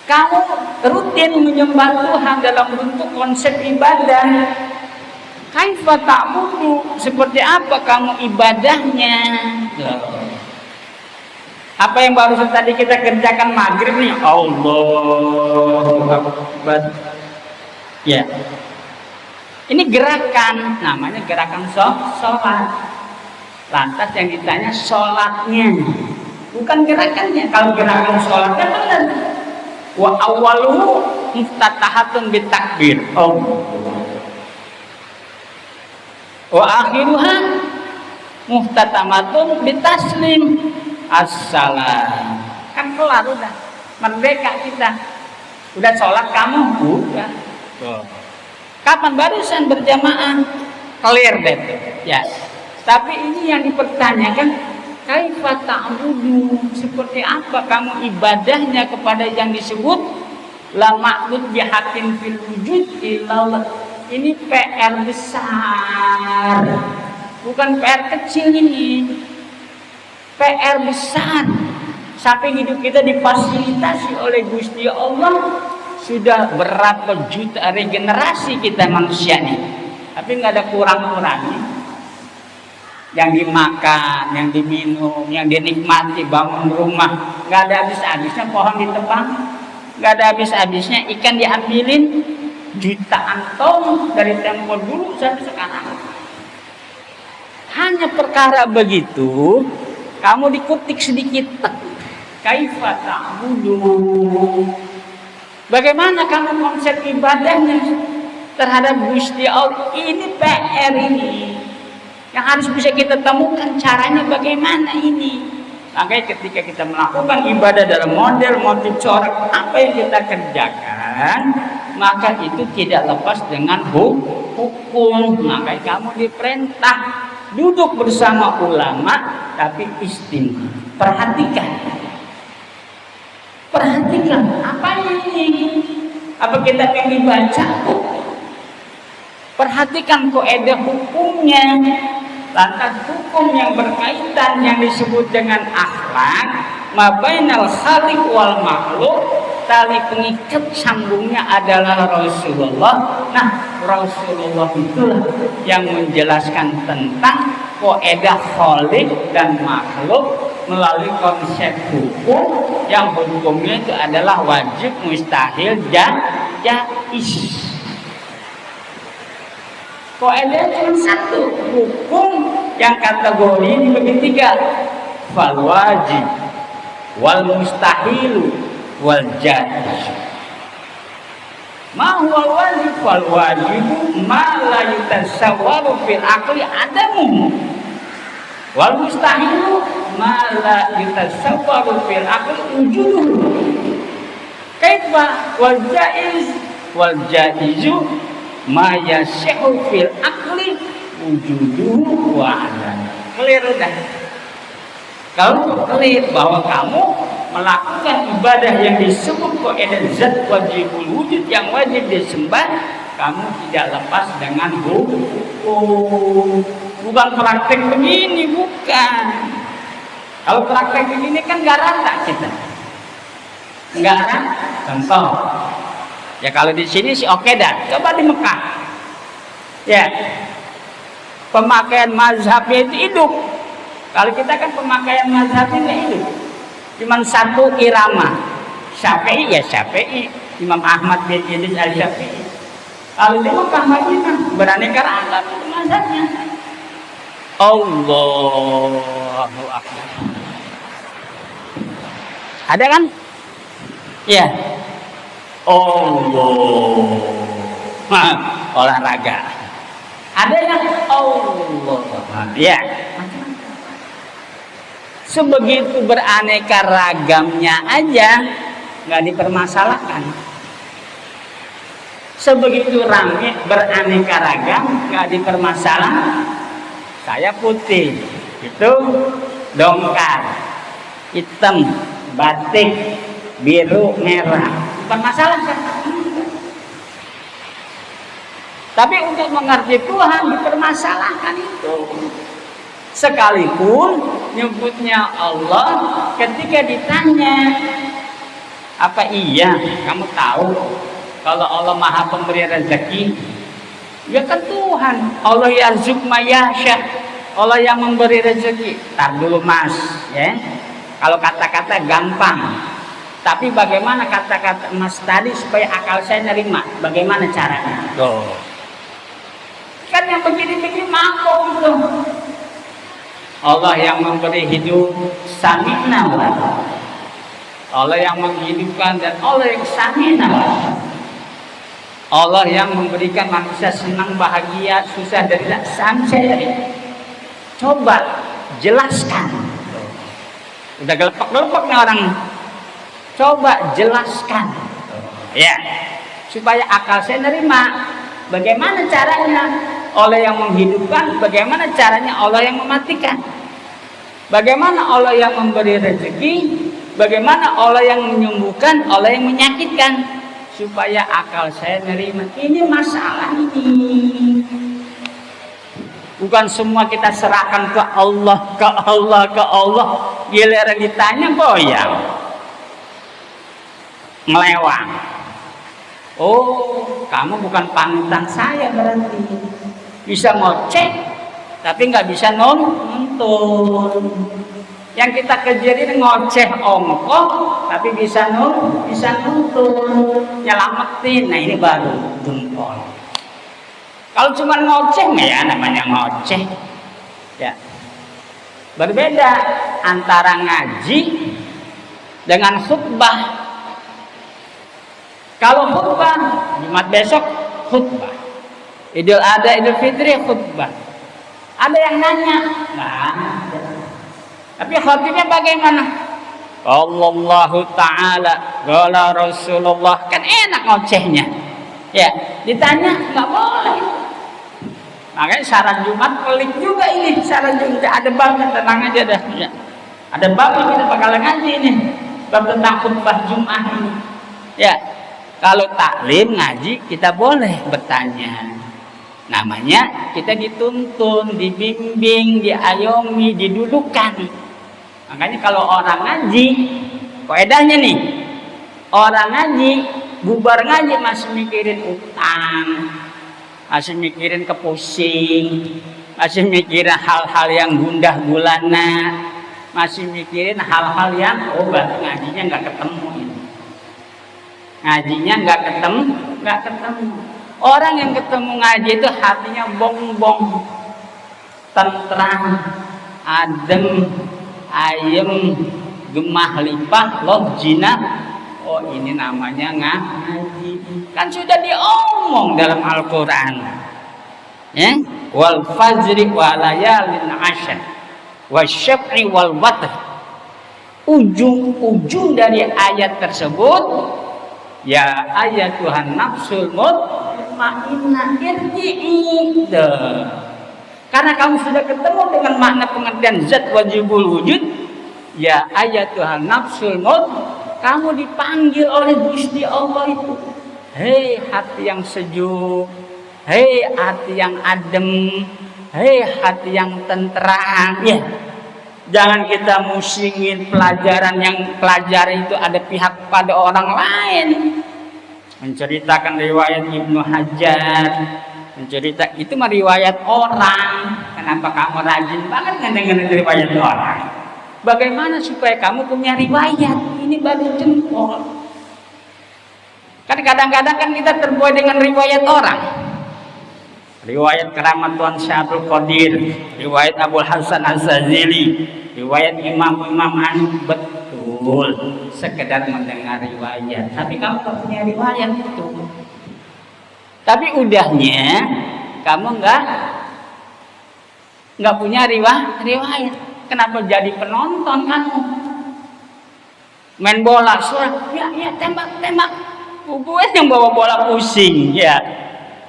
S1: kamu rutin menyembah Tuhan dalam bentuk konsep ibadah. Kaifa ta'budu? Seperti apa kamu ibadahnya? Apa yang baru tadi kita kerjakan maghrib nih? Allahu Akbar. Ya. Ini gerakan, namanya gerakan sholat. Lantas yang ditanya sholatnya, bukan gerakannya. Kalau gerakan sholatnya benar. Wa awwaluhu muftatahatun bitakbir. Wa akhiruha muftatamatun bitaslim. Assalam. Kan kelar udah. Merdeka kita. Udah sholat kamu? Udah. Kapan barusan berjamaah? Clear deh. Ya. Tapi ini yang dipertanyakan, Kaifa ta'budu, seperti apa kamu ibadahnya kepada yang disebut la ma'bud bihaqqin fil wujud illallah. Ini PR besar, bukan PR kecil ini, PR besar. Sampai hidup kita difasilitasi oleh Gusti Allah. Sudah berapa juta regenerasi kita manusia nih, tapi nggak ada kurang-kurangnya. Yang dimakan, yang diminum, yang dinikmati, bangun rumah, nggak ada habis-habisnya. Pohon ditebang, nggak ada habis-habisnya. Ikan diambilin jutaan ton dari tempo dulu sampai sekarang. Hanya perkara begitu, kamu dikutik sedikit. Kaifa ta'budu, bagaimana kamu konsep ibadahnya terhadap Gusti Allah. Ini PR ini yang harus bisa kita temukan caranya bagaimana ini. Makanya ketika kita melakukan ibadah dalam model motif corak apa yang kita kerjakan, maka itu tidak lepas dengan hukum. Makanya kamu diperintah duduk bersama ulama, tapi istimna. Perhatikan apa ini? Apa kitab yang dibaca? Perhatikan kaidah hukumnya. Lantas hukum yang berkaitan yang disebut dengan akhlak, mabainal khaliq wal makhluk, tali pengikat sambungnya adalah Rasulullah. Nah, Rasulullah itulah yang menjelaskan tentang kaidah khaliq dan makhluk melalui konsep hukum yang hukumnya itu adalah wajib, mustahil, jaiz. Kaidah cuma satu, hukum yang kategori ini bagi tiga, fal wajib, wal mustahilu, wal jaiz. Ma huwa wajib? Fal wajibu ma la yutasawwaru fil aqli adamu, wal mustahilu ma la yutasawwaru fil aqli wujuduhu. Kaifa wal jaiz? Wal jaizu ma yashihu fil aqli wujuduhu wa adam. Clear udah. Kalau clear bahwa kamu melakukan ibadah yang disebut kaidah zat wajibul wujud yang wajib disembah, kamu tidak lepas dengan hukum. Bukan praktek begini, bukan. Kalau praktek begini kan nggak rata kita, nggak rata. Contoh, ya kalau di sini sih oke dah. Coba di Mekah, ya pemakaian mazhabnya itu hidup. Kalau kita kan pemakaian mazhabnya nggak hidup. Cuman satu irama, Syafi'i ya Syafi'i, Imam Ahmad bin Idris al Syafi'i. Kalau di Mekah Madinah beraneka ragam itu mazhabnya. Allahu Akbar. Ada kan? Ya. Allah. Olahraga. Ada yang Allah. Ya. Sebegitu beraneka ragamnya aja nggak dipermasalahkan. Sebegitu ramai beraneka ragam nggak dipermasalahkan. Saya putih, itu dongkar, hitam, batik, biru, merah, dipermasalahkan. Tapi untuk mengerti Tuhan dipermasalahkan itu. Sekalipun nyebutnya Allah, ketika ditanya, apa iya kamu tahu kalau Allah Maha Pemberi rezeki? Ya kan Tuhan, Allah yarzuq mayasya, Allah yang memberi rezeki. Tar dulu Mas, ya. Kalau kata-kata gampang, tapi bagaimana kata-kata Mas tadi supaya akal saya nerima? Bagaimana caranya? Tuh. Kan yang begini-begini mampu tuh. Allah yang memberi hidup, sami'na. Allah yang menghidupkan dan Allah yang sami'na. Allah yang memberikan manusia senang, bahagia, susah, derita, sampai. Coba jelaskan. Udah gelepek-gelepek nih orang. Coba jelaskan. Ya, supaya akal saya nerima. Bagaimana caranya? Allah yang menghidupkan, bagaimana caranya Allah yang mematikan? Bagaimana Allah yang memberi rezeki, bagaimana Allah yang menyembuhkan, Allah yang menyakitkan. Supaya akal saya nerima. Ini masalah ini. Bukan semua kita serahkan ke Allah, ke Allah, ke Allah. Giliran ditanya goyang, ngelewang. Oh, kamu bukan panutan saya berarti. Bisa ngoceh, tapi nggak bisa nonton. Yang kita kejar ini ngoceh ongkos, tapi bisa nonton, nyelamatin. Nah ini baru jempol. Kalau cuma ngoceh, ya namanya ngoceh. Ya, berbeda antara ngaji dengan khutbah. Kalau khutbah, Jumat besok khutbah, Idul Adha, Idul Fitri khutbah. Ada yang nanya, nah, tapi khutbahnya bagaimana? Allahu Ta'ala, qala Rasulullah, kan enak ngocehnya. Ya, ditanya nggak boleh. Makanya syarat Jumat pelik juga ini. Syarat Jumat ada babnya, tenang aja dah. Ya. Ada babnya, kita bakal ngaji ini. Bab tentang khutbah Jumat ini. Ya, kalau taklim ngaji kita boleh bertanya. Namanya kita dituntun, dibimbing, diayomi, didudukan. Makanya kalau orang ngaji, kaedahnya nih, orang ngaji, bubar ngaji masih mikirin utang, masih mikirin kepusing, masih mikirin hal-hal yang gundah gulana, masih mikirin hal-hal yang berarti ngajinya nggak ketemu ini. Ngajinya nggak ketemu. Orang yang ketemu ngaji itu hatinya bong-bong, tentram, adem, ayem, gemah lipah, loh jina. Oh ini namanya ngaji. Kan sudah diomong dalam Al-Quran. Ya? Wal fajri wa layalin ashr wasyaf'i wal watr. Ujung-ujung dari ayat tersebut, ya ayat Tuhan nafsul mutmainnah irji'i. Karena kamu sudah ketemu dengan makna pengertian zat wajibul wujud, ya ayat Tuhan nafsul kamu dipanggil oleh Gusti Allah itu. Hei hati yang sejuk, hei hati yang adem, hei hati yang tenteram. Ya, jangan kita musingin pelajaran yang pelajaran itu ada pihak pada orang lain. Menceritakan riwayat Ibnu Hajar, mencerita itu mah riwayat orang. Kenapa kamu rajin banget ngedengerin riwayat orang? Bagaimana supaya kamu punya riwayat? Ini baru jempol. Kan kadang-kadang kan kita terbuai dengan riwayat orang. Riwayat keramat Tuan Syabul Qadir, riwayat Abul Hasan Az-Zazili, riwayat imam-imam anu betul. Sekedar mendengar riwayat, tapi kamu tak punya riwayat itu. Tapi udahnya kamu nggak punya riwayat. Kenapa jadi penonton kamu? Main bola, surah, ya tembak. Gue yang bawa bola pusing, ya.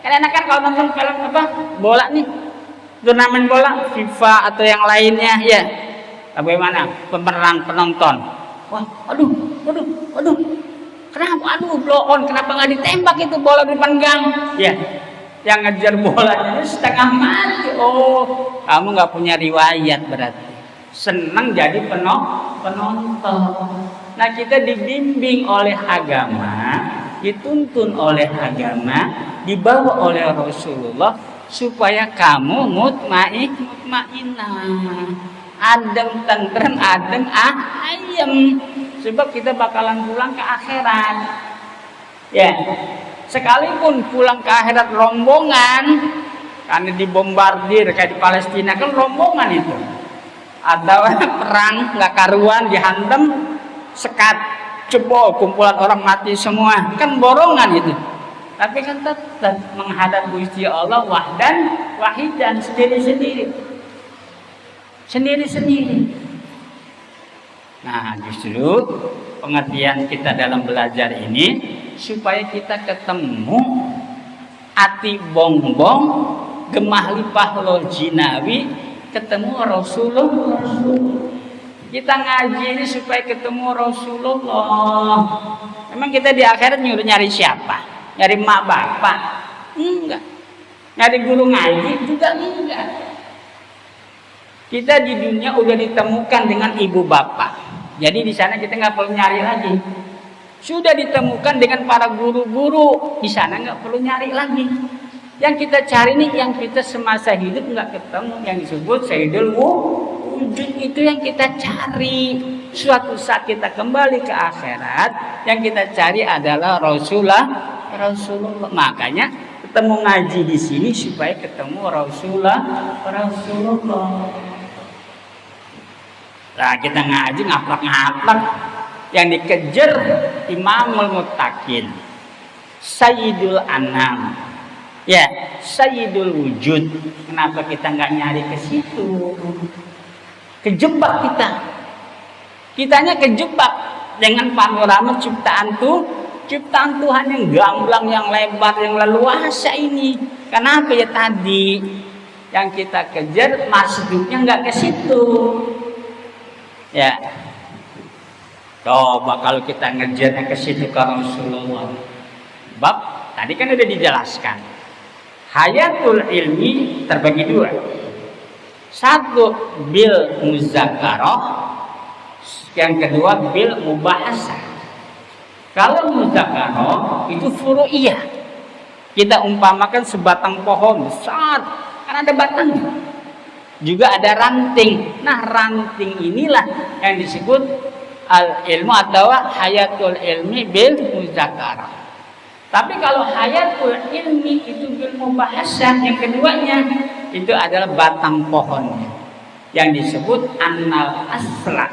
S1: Karena kan kalau nonton film apa, bola nih, turnamen bola, FIFA atau yang lainnya, ya. Bagaimana pemeran penonton? Wah, aduh. Kenapa? Aduh, blow on. Kenapa nggak ditembak itu bola di depan gang? Ya. Yang ngejar bolanya setengah mati. Oh, kamu nggak punya riwayat berarti. Senang jadi penonton. Nah kita dibimbing oleh agama, dituntun oleh agama, dibawa oleh Rasulullah supaya kamu mutmainnah, adem tentrem, adem ayem. Sebab kita bakalan pulang ke akhirat. Ya, sekalipun pulang ke akhirat rombongan, karena dibombardir kayak di Palestina kan rombongan itu. Ada perang nggak karuan, dihantam, sekat, jebol, kumpulan orang mati semua, kan borongan itu. Tapi kan tetap menghadap Gusti Allah wahidan sendiri-sendiri. Nah, justru pengertian kita dalam belajar ini supaya kita ketemu ati bongbong, gemah lipah lo jinawi, ketemu Rasulullah. Kita ngaji ini supaya ketemu Rasulullah. Emang kita di akhirat nyuruh nyari siapa? Nyari mak bapak? Enggak. Nyari guru ngaji juga enggak. Kita di dunia udah ditemukan dengan ibu bapak. Jadi di sana kita nggak perlu nyari lagi. Sudah ditemukan dengan para guru-guru, di sana nggak perlu nyari lagi. Yang kita cari nih, yang kita semasa hidup nggak ketemu, yang disebut sayyidul wujud, itu yang kita cari. Suatu saat kita kembali ke akhirat, yang kita cari adalah Rasulullah. Makanya ketemu ngaji di sini supaya ketemu Rasulullah. Nah, kita ngaji ngaplak-ngaplak, yang dikejar Imamul Muttaqin, Sayyidul Anam, ya Sayyidul Wujud. Kenapa kita nggak nyari ke situ? Kejebak kitanya kejebak dengan panorama ciptaan Tuhan yang gamblang, yang lebar, yang leluasa ini. Kenapa ya tadi yang kita kejar masuknya nggak ke situ? Ya, coba kalau kita ngejarnya ke situ ke Rasulullah. Bab tadi kan udah dijelaskan. Hayatul ilmi terbagi dua. Satu bil muzakarah, yang kedua bil mubahasah. Kalau muzakarah itu furu'iyah. Kita umpamakan sebatang pohon besar, kan ada batangnya. Juga ada ranting. Nah, ranting inilah yang disebut al-ilmu atau hayatul ilmi bil muzakarah. Tapi kalau hayatul ilmi itu bil mubahasah, yang keduanya itu adalah batang pohonnya, yang disebut annal asla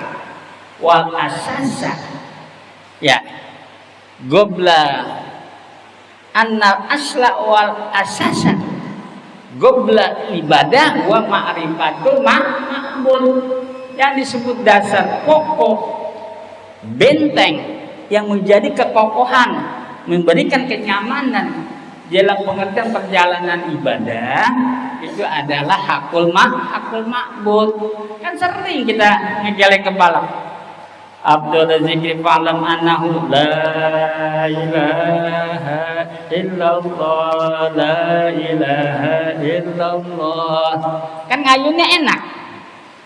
S1: wal asasa. Ya, gobla annal asla wal asasa, gobla ibadah wa ma'rifatul ma'bud, yang disebut dasar pokok, benteng yang menjadi kekokohan, memberikan kenyamanan dalam pengertian perjalanan ibadah, itu adalah hakul ma'bud. Kan sering kita ngegeleng kepala. Abdul zikri fa'lam annahu la ilaha illallah, la ilaha illallah. Kan ngayunnya enak.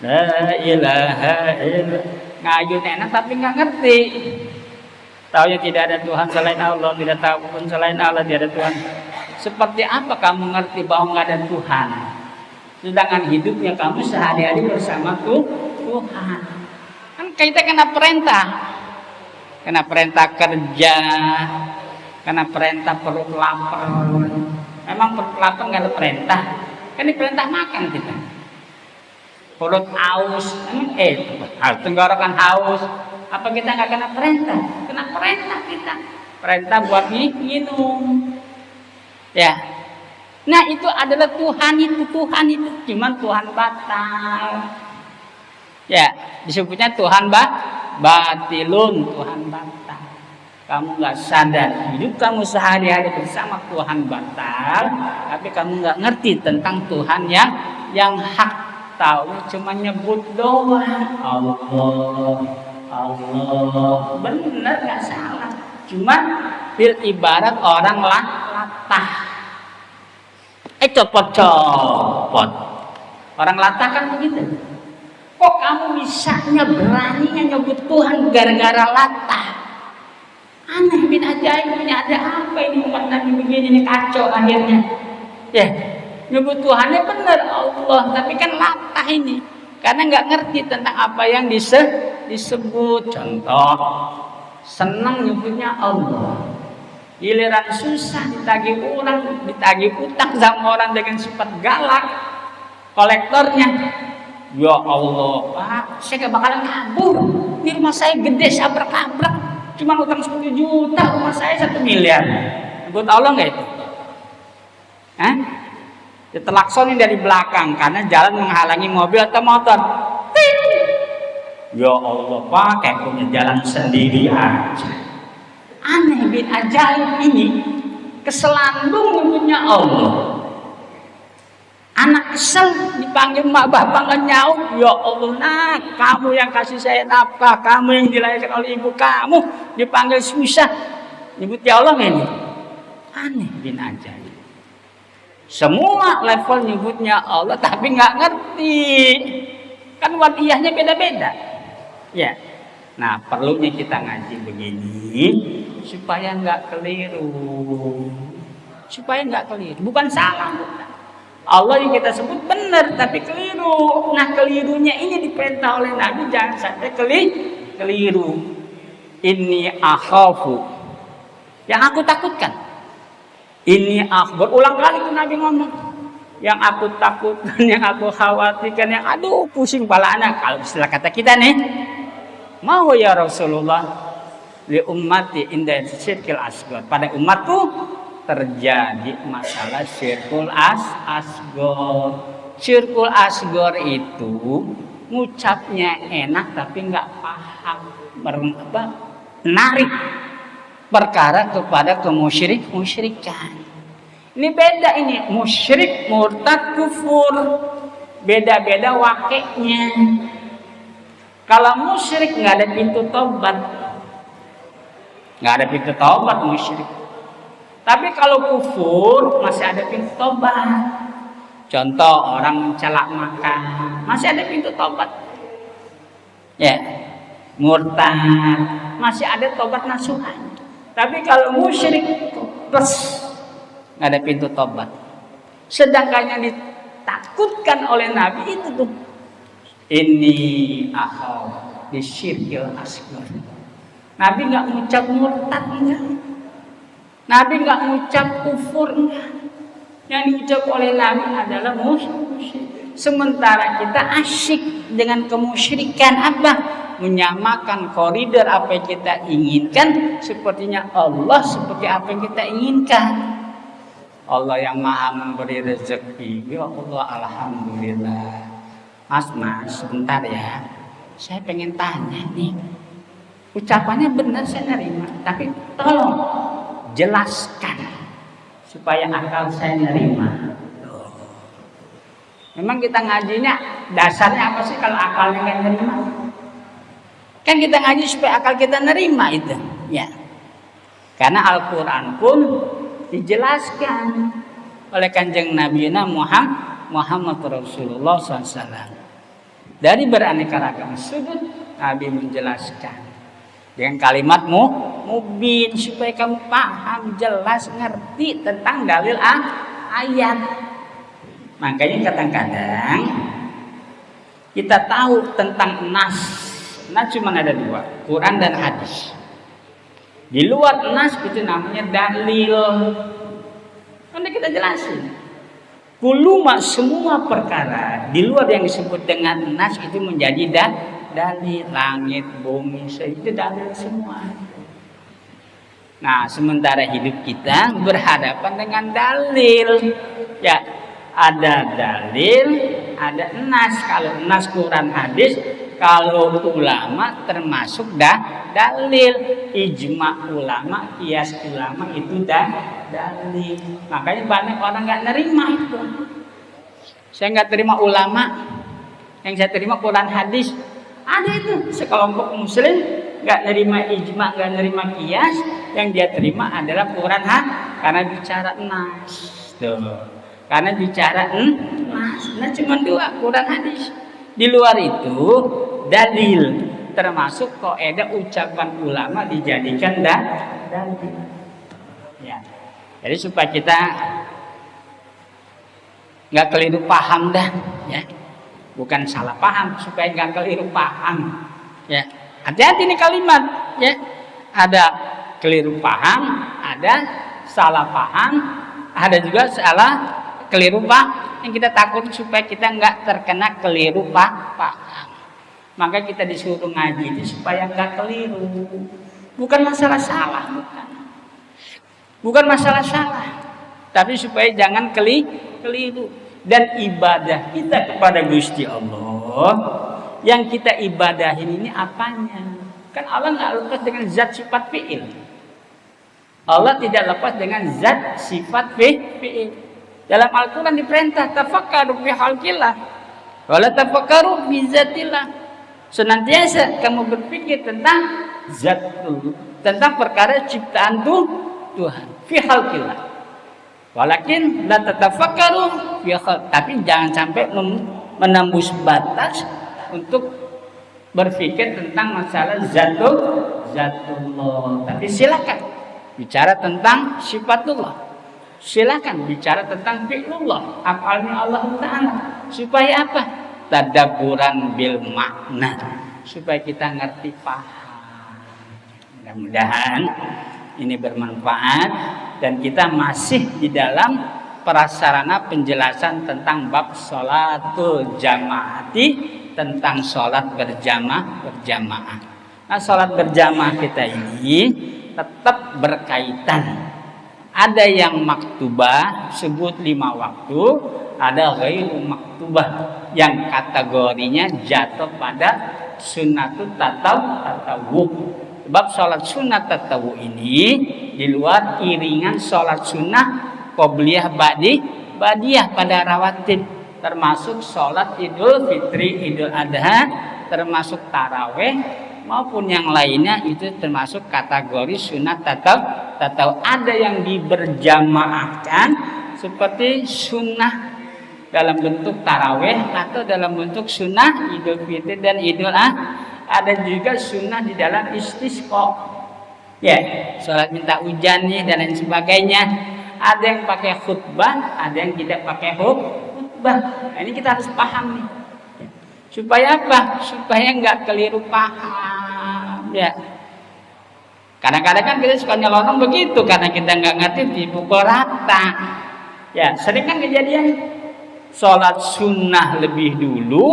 S1: La ilaha illallah. Ngayunnya enak tapi nggak ngerti. Taunya tidak ada Tuhan selain Allah, tidak tahu pun selain Allah tidak ada Tuhan. Seperti apa kamu ngerti bahwa nggak ada Tuhan, sedangkan hidupnya kamu sehari-hari bersama Tuhan? Kan kita kena perintah kerja, kena perintah perut lapar. Memang perut lapar nggak ada perintah, kan diperintah makan kita. Perut haus, tenggorokan haus. Apa kita nggak kena perintah? Kena perintah kita. Perintah buat minum. Ya. Nah, itu adalah Tuhan itu cuman Tuhan batal. Ya, disebutnya Tuhan batilun, Tuhan batal. Kamu nggak sadar hidup kamu sehari-hari bersama Tuhan batal, tapi kamu nggak ngerti tentang Tuhan yang hak. Tahu cuma nyebut doang Allah, benar nggak salah. Cuman bil ibarat orang latah. Copot. Orang latah kan begitu. Kok kamu bisanya beraninya nyebut Tuhan gara-gara latah? Aneh bin ajaib, ini ada apa ini umat Nabi begini, ini kacau akhirnya. Ya, nyebut Tuhannya benar Allah, tapi kan latah ini. Karena nggak ngerti tentang apa yang disebut. Contoh, senang nyebutnya Allah, giliran susah ditagih utang sama orang dengan sifat galak, kolektornya. Ya Allah, Pak, saya gak bakalan kabur. Ini rumah saya gede, sabrak-kabrak, cuma utang 10 juta, rumah saya 1 miliar. Nyebut Allah nggak itu? Ditelaksonin dari belakang karena jalan menghalangi mobil atau motor. Ya Allah, pakai punya jalan sendiri aja. Aneh bin ajaib ini, keselambung nyebutnya Allah. Anak kesel dipanggil mak bapak nggak nyaut. Ya Allah, nak, kamu yang kasih saya nafkah, kamu yang dilahirkan oleh ibu kamu dipanggil susah. Nyebut ya Allah ini. Aneh bin ajaib. Semua level nyebutnya Allah tapi nggak ngerti. Kan wadiyahnya beda-beda. Ya. Nah, perlunya kita ngaji begini supaya nggak keliru. Supaya nggak keliru. Bukan salah, bukan. Allah yang kita sebut benar tapi keliru. Nah, kelirunya ini diperintah oleh Nabi jangan sampai keliru. Inni akhafu. Yang aku takutkan. Inni akhafu. Berulang kali itu Nabi ngomong. Yang aku takutkan, yang aku khawatirkan, yang aduh pusing kepala anak. Kalau istilah kata kita nih, mau ya Rasulullah li ummati inda syirkil asghar. Pada umatku terjadi masalah syirkul asghar. Syirkul asghar itu ngucapnya enak tapi nggak paham, menarik perkara kepada kemusyrikan. Ini beda ini, musyrik, murtad, kufur. Beda-beda wakeknya. Kalau musyrik nggak ada pintu tobat. Nggak ada pintu tobat musyrik. Tapi kalau kufur masih ada pintu tobat. Contoh orang mencela makan, masih ada pintu tobat. Ya, murtad masih ada tobat nasuhan. Tapi kalau musyrik plus nggak ada pintu tobat. Sedangkan yang ditakutkan oleh Nabi itu tuh ini akhau disyirkil asghar. Nabi nggak ngucap murtad enggak. Nabi nggak ngucap kufur enggak. Yang diucap oleh Nabi adalah musyrik. Sementara kita asyik dengan kemusyrikan apa? Menyamakan koridor apa yang kita inginkan sepertinya Allah seperti apa yang kita inginkan. Allah yang maha memberi rezeki. Ya Allah, alhamdulillah. Mas, sebentar ya. Saya pengen tanya nih. Ucapannya benar saya nerima, tapi tolong jelaskan supaya akal saya nerima. Memang kita ngajinya dasarnya apa sih kalau akalnya nggak nerima? Kan kita ngaji supaya akal kita nerima itu, ya. Karena Al-Quran pun dijelaskan oleh Kanjeng Nabi Muhammad Rasulullah SAW. Dari beraneka ragam sudut Nabi menjelaskan dengan kalimat mubin supaya kamu paham, jelas, ngerti tentang dalil ayat. Makanya kadang-kadang kita tahu tentang nas. Nas cuma ada dua, Quran dan hadis. Di luar nas itu namanya dalil. Nanti kita jelasin. Kuluma semua perkara di luar yang disebut dengan nas itu menjadi dalil. Langit, bumi, itu dalil semua. Nah, sementara hidup kita berhadapan dengan dalil. Ya, ada dalil, ada nas. Kalau nas Quran hadis, kalau ulama termasuk dalil. Ijma ulama, qiyas ulama itu dalil. Makanya banyak orang nggak nerima itu. Saya nggak terima ulama, yang saya terima Quran hadis. Ada itu sekelompok muslim nggak nerima ijma, nggak nerima qiyas, yang dia terima adalah Quran karena bicara nas. Tuh. Karena bicara nas. Nah cuma dua, Quran hadis. Di luar itu dalil, termasuk kaidah ucapan ulama dijadikan dalil. Ya. Jadi supaya kita nggak keliru paham dah, ya. Bukan salah paham, supaya nggak keliru paham. Ya, hati-hati nih kalimat. Ya, ada keliru paham, ada salah paham, ada juga salah keliru paham. Yang kita takut supaya kita nggak terkena keliru paham. Maka kita disuruh ngaji itu supaya nggak keliru. Bukan masalah salah, bukan masalah salah, tapi supaya jangan keliru. Dan ibadah kita kepada Gusti Allah, yang kita ibadahin ini apanya? Kan Allah nggak lepas dengan zat sifat fi'il. Allah tidak lepas dengan zat sifat fi'il. Dalam Al-Quran diperintah tafakkaru fi khalqillah wala tafakkaru fi zatillah. Senantiasa kamu berpikir tentang zatul, tentang perkara ciptaan Tuhan. Fi khalqillah. Walakin la tatafakkaru fi khalq. Tapi jangan sampai menembus batas untuk berpikir tentang masalah zatullah. Tapi silakan bicara tentang sifatullah. Silakan bicara tentang fi'lullah, af'alnya Allah Ta'ala. Supaya apa? Tadabburan bil makna. Supaya kita ngerti, paham. Mudah-mudahan ini bermanfaat dan kita masih di dalam prasarana penjelasan tentang bab sholatul jamaati, tentang sholat berjamaah. Nah, sholat berjamaah kita ini tetap berkaitan. Ada yang maktubah, sebut 5 waktu, ada ghairu maktubah yang kategorinya jatuh pada sunnatul tatawu. Sebab sholat sunat tatawu ini di luar iringan sholat sunnah qobliyah ba'diyah pada rawatib, termasuk sholat idul fitri, idul adha, termasuk taraweh maupun yang lainnya, itu termasuk kategori sunat tatau. Ada yang diberjamaahkan seperti sunnah dalam bentuk taraweh atau dalam bentuk sunnah idul fitri dan idul adha. Ada juga sunnah di dalam istisqa, ya, sholat minta hujan nih dan lain sebagainya. Ada yang pakai khutbah, ada yang tidak pakai khutbah. Nah, ini kita harus paham nih. Supaya apa? Supaya nggak keliru paham, ya. Kadang-kadang kan kita suka nyelonong begitu karena kita nggak ngerti dipukul rata. Ya, sering kan kejadian sholat sunnah lebih dulu,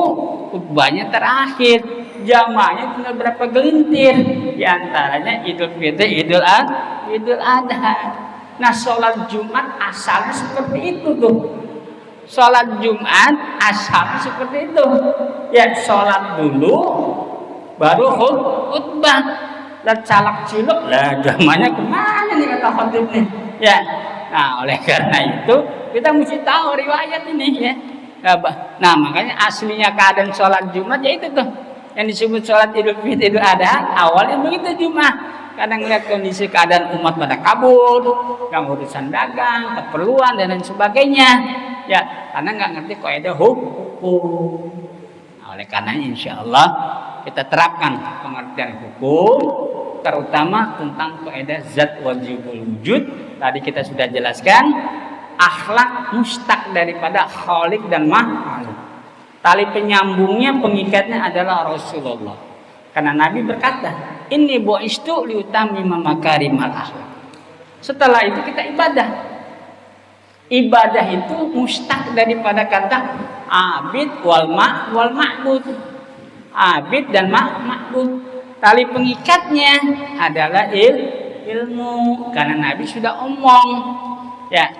S1: khutbahnya terakhir. Jamaahnya tinggal berapa gelintir, di antaranya Idul Fitri, Idul Adha. Nah, sholat Jumat asalnya seperti itu tuh. Sholat Jumat asalnya seperti itu. Ya, sholat dulu, baru khutbah. Dan calak ciluk, lah jamaahnya kemana nih kata khotib nih? Ya, nah oleh karena itu kita mesti tahu riwayat ini ya. Nah, makanya aslinya keadaan sholat Jumat ya itu tuh. Yang disebut sholat Idul Fitri, Idul Adha, awalnya begitu Jumat. Kadang lihat kondisi keadaan umat pada kabur, yang urusan dagang, keperluan dan lain sebagainya. Ya, karena nggak ngerti kaidah hukum. Nah, oleh karena insya Allah kita terapkan pengertian hukum, terutama tentang kaidah zat wajibul wujud. Tadi kita sudah jelaskan, akhlak mustaq daripada khaliq dan makhluk. Tali penyambungnya, pengikatnya adalah Rasulullah. Karena Nabi berkata, "Inni bu'istu liutammima makarimal akhlak." Setelah itu kita ibadah. Ibadah itu mustaq daripada kata abid wal ma'bud. Abid dan ma'bud. Tali pengikatnya adalah ilmu. Karena Nabi sudah omong. Ya.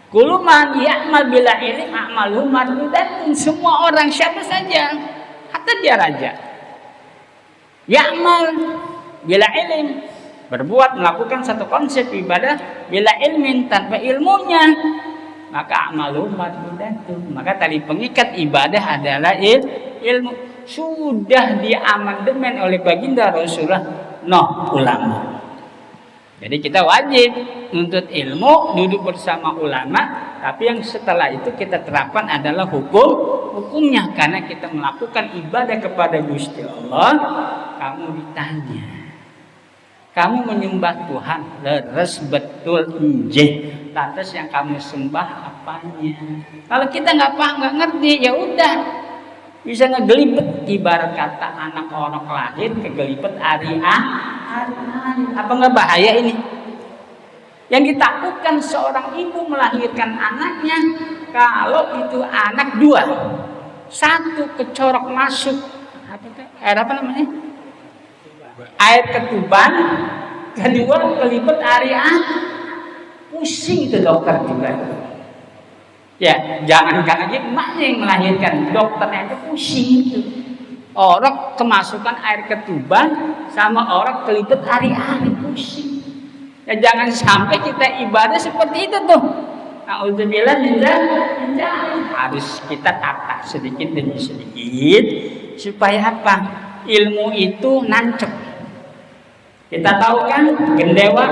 S1: Kuluman ya'mal bila ilm a'malu mardudatun. Semua orang siapa saja, hatta dia raja, ya'mal bila ilm, berbuat melakukan satu konsep ibadah bila ilmin, tanpa ilmunya, maka a'malu mardudatun. Maka tali pengikat ibadah adalah ilmu. Sudah diamandemen oleh baginda Rasulullah ulama. Jadi kita wajib nuntut ilmu, duduk bersama ulama, tapi yang setelah itu kita terapkan adalah hukumnya. Karena kita melakukan ibadah kepada Gusti Allah, kamu ditanya, kamu menyembah Tuhan, leres betul injih, lantas yang kamu sembah apanya? Kalau kita nggak paham, nggak ngerti, ya udah bisa ngegelibet. Ibarat kata anak orang lahir kegelibet hari apa nggak bahaya ini? Yang ditakutkan seorang ibu melahirkan anaknya, kalau itu anak dua, satu kecorok masuk air apa namanya? Air ketuban, kedua kelibet hari pusing itu dokter juga. Ya, jangan lagi emaknya yang melahirkan, dokternya aja pusing itu. Orang kemasukan air ketuban sama orang kelibet hari-hari pusing. Ya jangan sampai kita ibadah seperti itu tuh. Nauzubillah min dzalik. Harus kita tata sedikit demi sedikit supaya apa? Ilmu itu nancep. Kita tahu kan gendewa,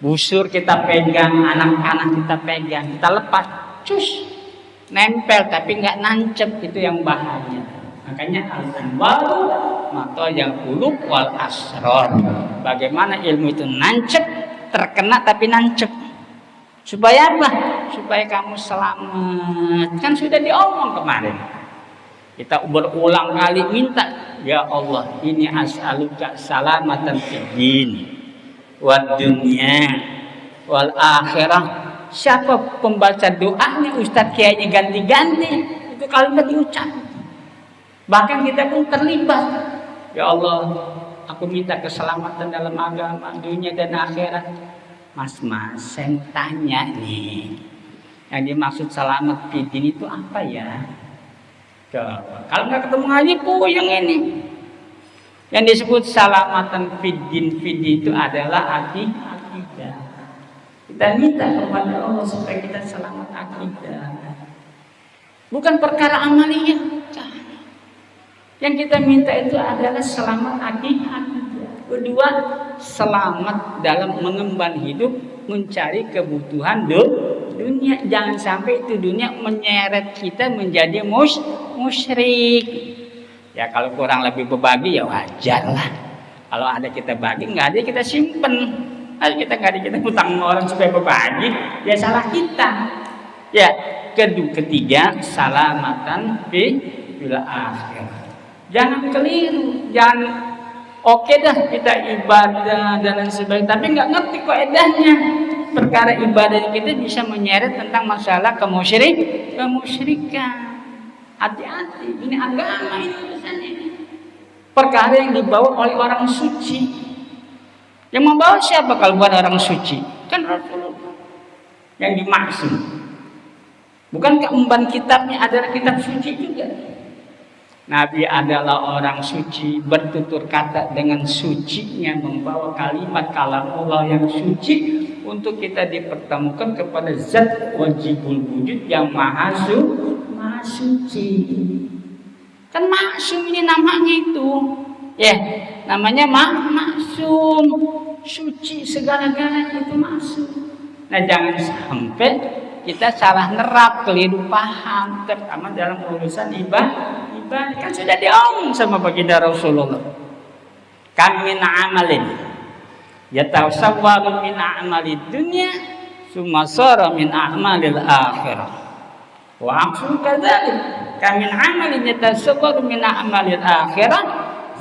S1: busur kita pegang, anak-anak kita pegang, kita lepas, cus, nempel tapi nggak nancep, itu yang bahaya. Makanya al-anwaru maka yang qulub wal asrar. Bagaimana ilmu itu nancep, terkena tapi nancep. Supaya apa? Supaya kamu selamat. Kan sudah diomong kemarin. Kita berulang kali minta, ya Allah, ini as'aluka salamatan fid din wad dunya wal akhirah. Siapa pembaca doanya Ustadz Kiainya ganti-ganti, itu kalimat diucap. Bahkan kita pun terlibat. Ya Allah, aku minta keselamatan dalam agama, dunia dan akhirat. Mas, saya tanya nih, yang dimaksud selamat fid din itu apa ya? Kalau nggak ketemu ngaji puyeng ini. Yang disebut salamatan fid din itu adalah akidah. Kita minta kepada Allah supaya kita selamat akidah. Bukan perkara amaliyah. Yang kita minta itu adalah selamat akidah. Kedua, selamat dalam mengemban hidup, mencari kebutuhan dunia. Jangan sampai itu dunia menyeret kita menjadi musyrik. Ya kalau kurang lebih berbagi ya wajar lah. Kalau ada kita bagi, nggak ada kita simpen. Kalau kita nggak ada kita hutang orang supaya berbagi, ya salah kita. Ya ketiga, salamatan fil akhirah. Jangan keliru, jangan oke dah kita ibadah dan lain sebagainya, tapi nggak ngerti kaidahnya. Perkara ibadah kita bisa menyeret tentang masalah kemusyrikan. Hati-hati, ini agama ini urusannya. Perkara yang dibawa oleh orang suci. Yang membawa siapa kalau bukan orang suci? Kan Rasulullah yang dimaksud. Bukankah emban kitabnya adalah kitab suci juga? Nabi adalah orang suci, bertutur kata dengan sucinya, membawa kalimat kalam Allah yang suci untuk kita dipertemukan kepada zat wajibul wujud yang maha suci. Kan maksum ini namanya itu. Ya, namanya maksum. Suci segala-galanya itu maksum. Nah, jangan sampai kita salah nerap, keliru paham, terutama dalam urusan ibadah. Kan sudah diomong sama baginda Rasulullah. Kam min amalin yatasawwaru min a'malid dunya summa sara min a'malil akhirah. Wa aqsu kadzalik. Kam min amalin yatasawwaru min a'malil akhirah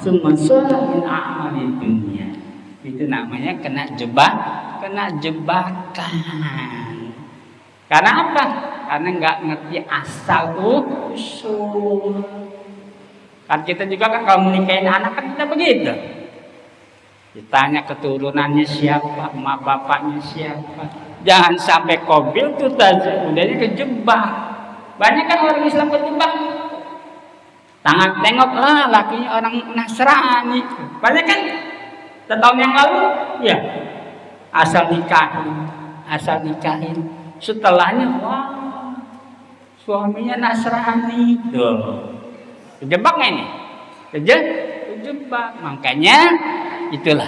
S1: summa sara min a'malid dunya. Itu namanya kena jebakan. Karena apa? Karena nggak ngerti asal usul. Kan kita juga kan kalau menikahin anak kan kita begitu. Ditanya keturunannya siapa, emak bapaknya siapa. Jangan sampai kobil tuh udahnya kejebak. Banyak kan orang Islam kejebak. Tangan tengok lah lakinya orang Nasrani. Banyak kan? Setahun yang lalu, ya asal nikahin. Setelahnya, wah suaminya Nasrani. Kejebak nggak ini? Kejebak. Makanya itulah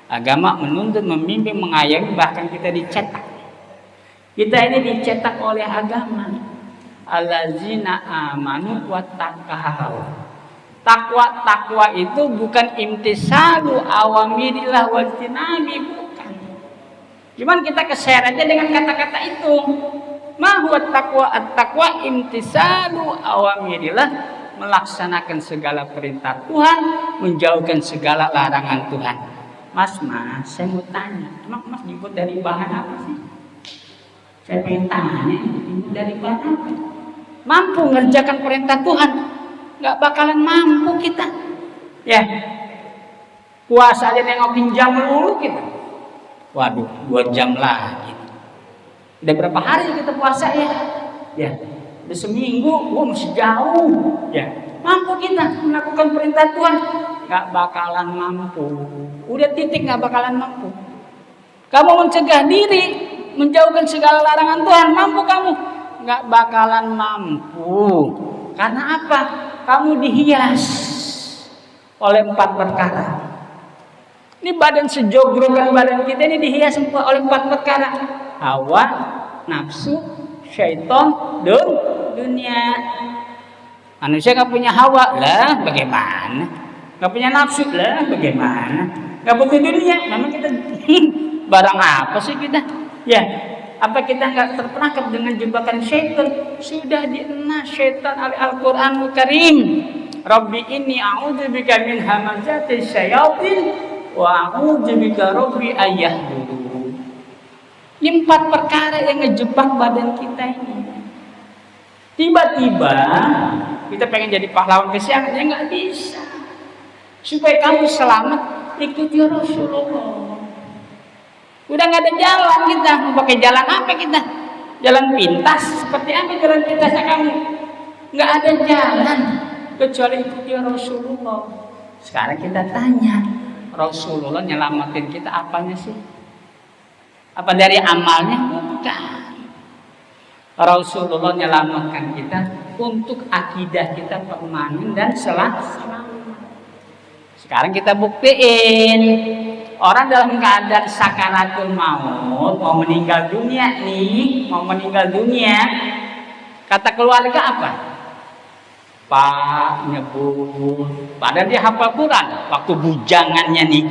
S1: agama menuntut, membimbing, mengayomi, bahkan kita dicetak. Kita ini dicetak oleh agama. Allazina amanu wattaqau. Takwa itu bukan imtisalu awamirillah wajtinabi, bukan. Cuman kita keseret aja dengan kata-kata itu. Ma huwa taqwa? At-taqwa imtisalu awamirillah, melaksanakan segala perintah Tuhan, menjauhkan segala larangan Tuhan. Mas, saya mau tanya, emang Mas dibuat dari bahan apa sih? Saya pengen tanya, dibuat dari bahan apa? Mampu ngerjakan perintah Tuhan? Nggak bakalan mampu kita. Ya, puasa aja nengokin jam dulu kita. Waduh, 2 jam lagi. Udah berapa hari kita puasa ya? Ya, udah seminggu, masih jauh. Ya, mampu kita melakukan perintah Tuhan? Nggak bakalan mampu. Udah titik nggak bakalan mampu. Kamu mencegah diri menjauhkan segala larangan Tuhan. Mampu kamu? Nggak bakalan mampu. Karena apa? Kamu dihias oleh 4 perkara. Ini badan sejogrok badan kita ini dihias oleh 4 perkara. Hawa, nafsu, syaitan, dan dunia. Manusia nggak punya hawa lah, bagaimana? Nggak punya nafsu lah, bagaimana? Nggak butuh dunia, memang kita barang apa sih kita? Ya, apa kita nggak terperangkap dengan jebakan syaitan? Sudah dienah syaitan oleh Al-Quranul Karim. Rabbi inni a'udzubika min hamazati syayatin wa a'udzubika rabbi ayyahdurun. Ini 4 perkara yang ngejebak badan kita ini. Tiba-tiba kita pengen jadi pahlawan kesiangan, ya nggak bisa. Supaya kamu selamat, ikuti Rasulullah. Udah nggak ada jalan kita, mau pakai jalan apa kita? Jalan pintas, seperti apa jalan pintasnya kamu? Nggak ada jalan kecuali ikuti Rasulullah. Sekarang kita tanya, Rasulullah nyelamatin kita apanya sih? Apa dari amalnya? Bukan. Rasulullah menyelamatkan kita untuk akidah kita permanen dan selamat. Sekarang kita buktiin, orang dalam keadaan sakaratul maut, mau meninggal dunia nih, kata keluarga apa? Pak nyebut, padahal dia hafal Quran, waktu bujangannya nih,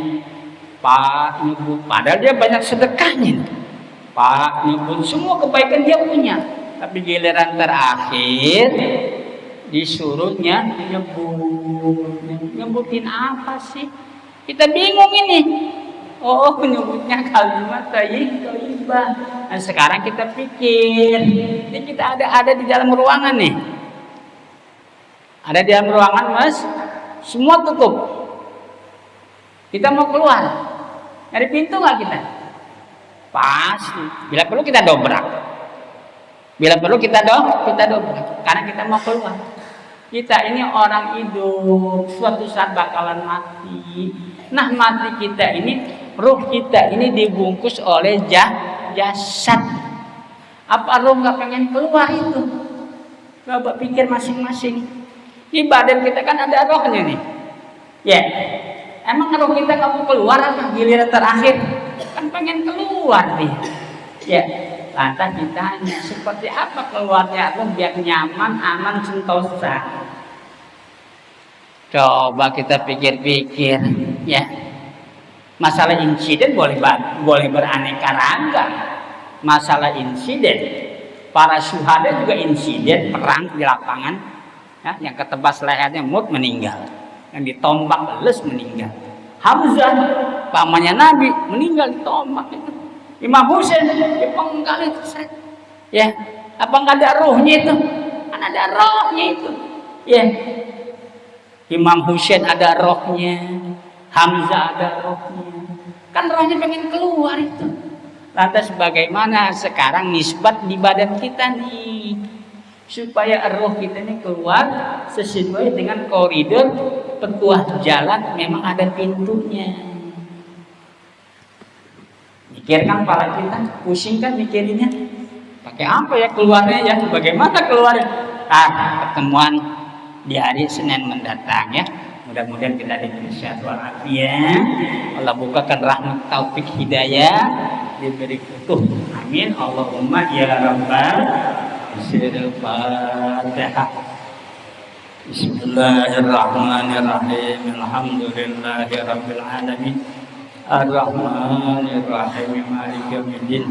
S1: Pak nyebut, padahal dia banyak sedekahnya nih. Pak nyebut semua kebaikan dia punya, tapi giliran terakhir disuruhnya nyebutin apa sih? Kita bingung ini. Oh, menyebutnya kalimat thayyibah. Nah, sekarang kita pikir, ini kita ada di dalam ruangan nih. Ada di dalam ruangan, Mas. Semua tutup. Kita mau keluar. Dari pintu nggak kita? Pasti. Bila perlu kita dobrak. Karena kita mau keluar. Kita ini orang hidup, suatu saat bakalan mati. Nah, mati kita ini, ruh kita ini dibungkus oleh jasad. Apa ruh nggak pengen keluar itu? Coba pikir masing-masing. Di badan kita kan ada rohnya nih. Ya, emang roh kita nggak mau keluar apa giliran terakhir? Kan pengen keluar nih. Ya, lantas ditanya seperti apa keluarnya roh biar nyaman, aman, sentosa. Coba kita pikir-pikir, ya. Masalah insiden boleh beraneka ragam. Masalah insiden, para syuhada juga insiden perang di lapangan, ya, yang ketebas lehernya meninggal, yang ditombak les meninggal. Hamzah, pamannya Nabi, meninggal ditombak itu. Imam Husain dipenggal itu, ya. Apa nggak ada rohnya itu? Kan ada rohnya itu, ya. Imam Husain ada rohnya, Hamzah ada rohnya. Kan rohnya pengen keluar itu. Lantas bagaimana sekarang nisbat di badan kita nih, supaya roh kita ini keluar sesuai dengan koridor petuah jalan, memang ada pintunya. Mikirkan kepala kita, pusing kan mikirinnya. Pakai apa ya keluarnya ya? Bagaimana keluarnya? Pertemuan di hari Senin mendatang ya. Mudah-mudahan kita diberi sehat walafiat. Allah bukakan rahmat taufik hidayah, diberi futuh. Amin. Allahumma ya rabbal Fatihah. Bismillahirrahmanirrahim. Alhamdulillahirabbil alamin. Ar-Rahmanir-Rahim. Maliki yaumiddin.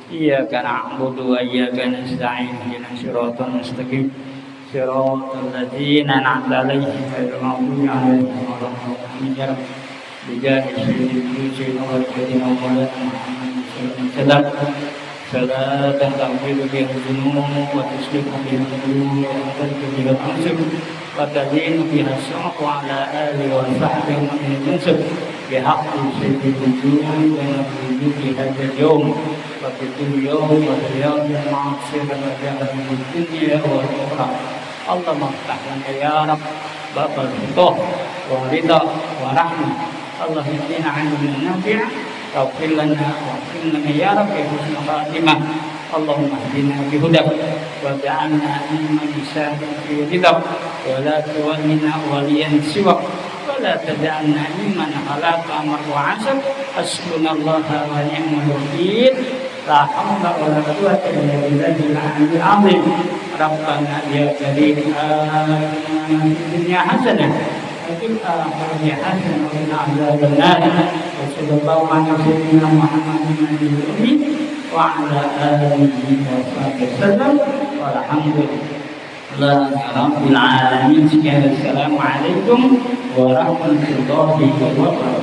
S1: Iyyaka na'budu wa iyyaka nasta'in. Ihdinas siratal mustaqim. Siratal ladzina an'amta 'alaihim ghairil maghdubi 'alaihim waladdallin. Bijahi sayyidina wa sayyidina Muhammad sallallahu salatan ta'budu biha dzunub wa tuslihu biha qulub wa tadhkuru biha al-ansab wa tadinu biha as-sa'q wa 'ala alihi wa sahbihi wa man yansab bihaqqi sayyidil wujud wa nabiyyi bi hadzal yawm wa bitul yawm wa riyadul ma'asir wa jahannam dunya wa ukhra. Allah maftahlan ya Rabb babal futuh wa ridha wa rahmah. Allah yudina 'anil nafi' اغفر لنا واغفر لنا يا رب حسن خاتمة. اللهم اهدنا بهداك واجعلنا ممن يسارع في رضاك ولا تولنا وليا سواك ولا تجعلنا ممن هلاك أمر وعسر. حسبنا الله ونعم الوكيل. لا حول ولا قوة إلا بالله العلي العظيم. ربنا يا كريم آتنا في الدنيا حسنة وفي الآخرة حسنة وقنا عذاب النار. وصلى الله على سيدنا محمد النبي الأمي وعلى آله وصحبه وسلم والحمد لله رب العالمين. Assalamualaikum warahmatullahi wabarakatuh.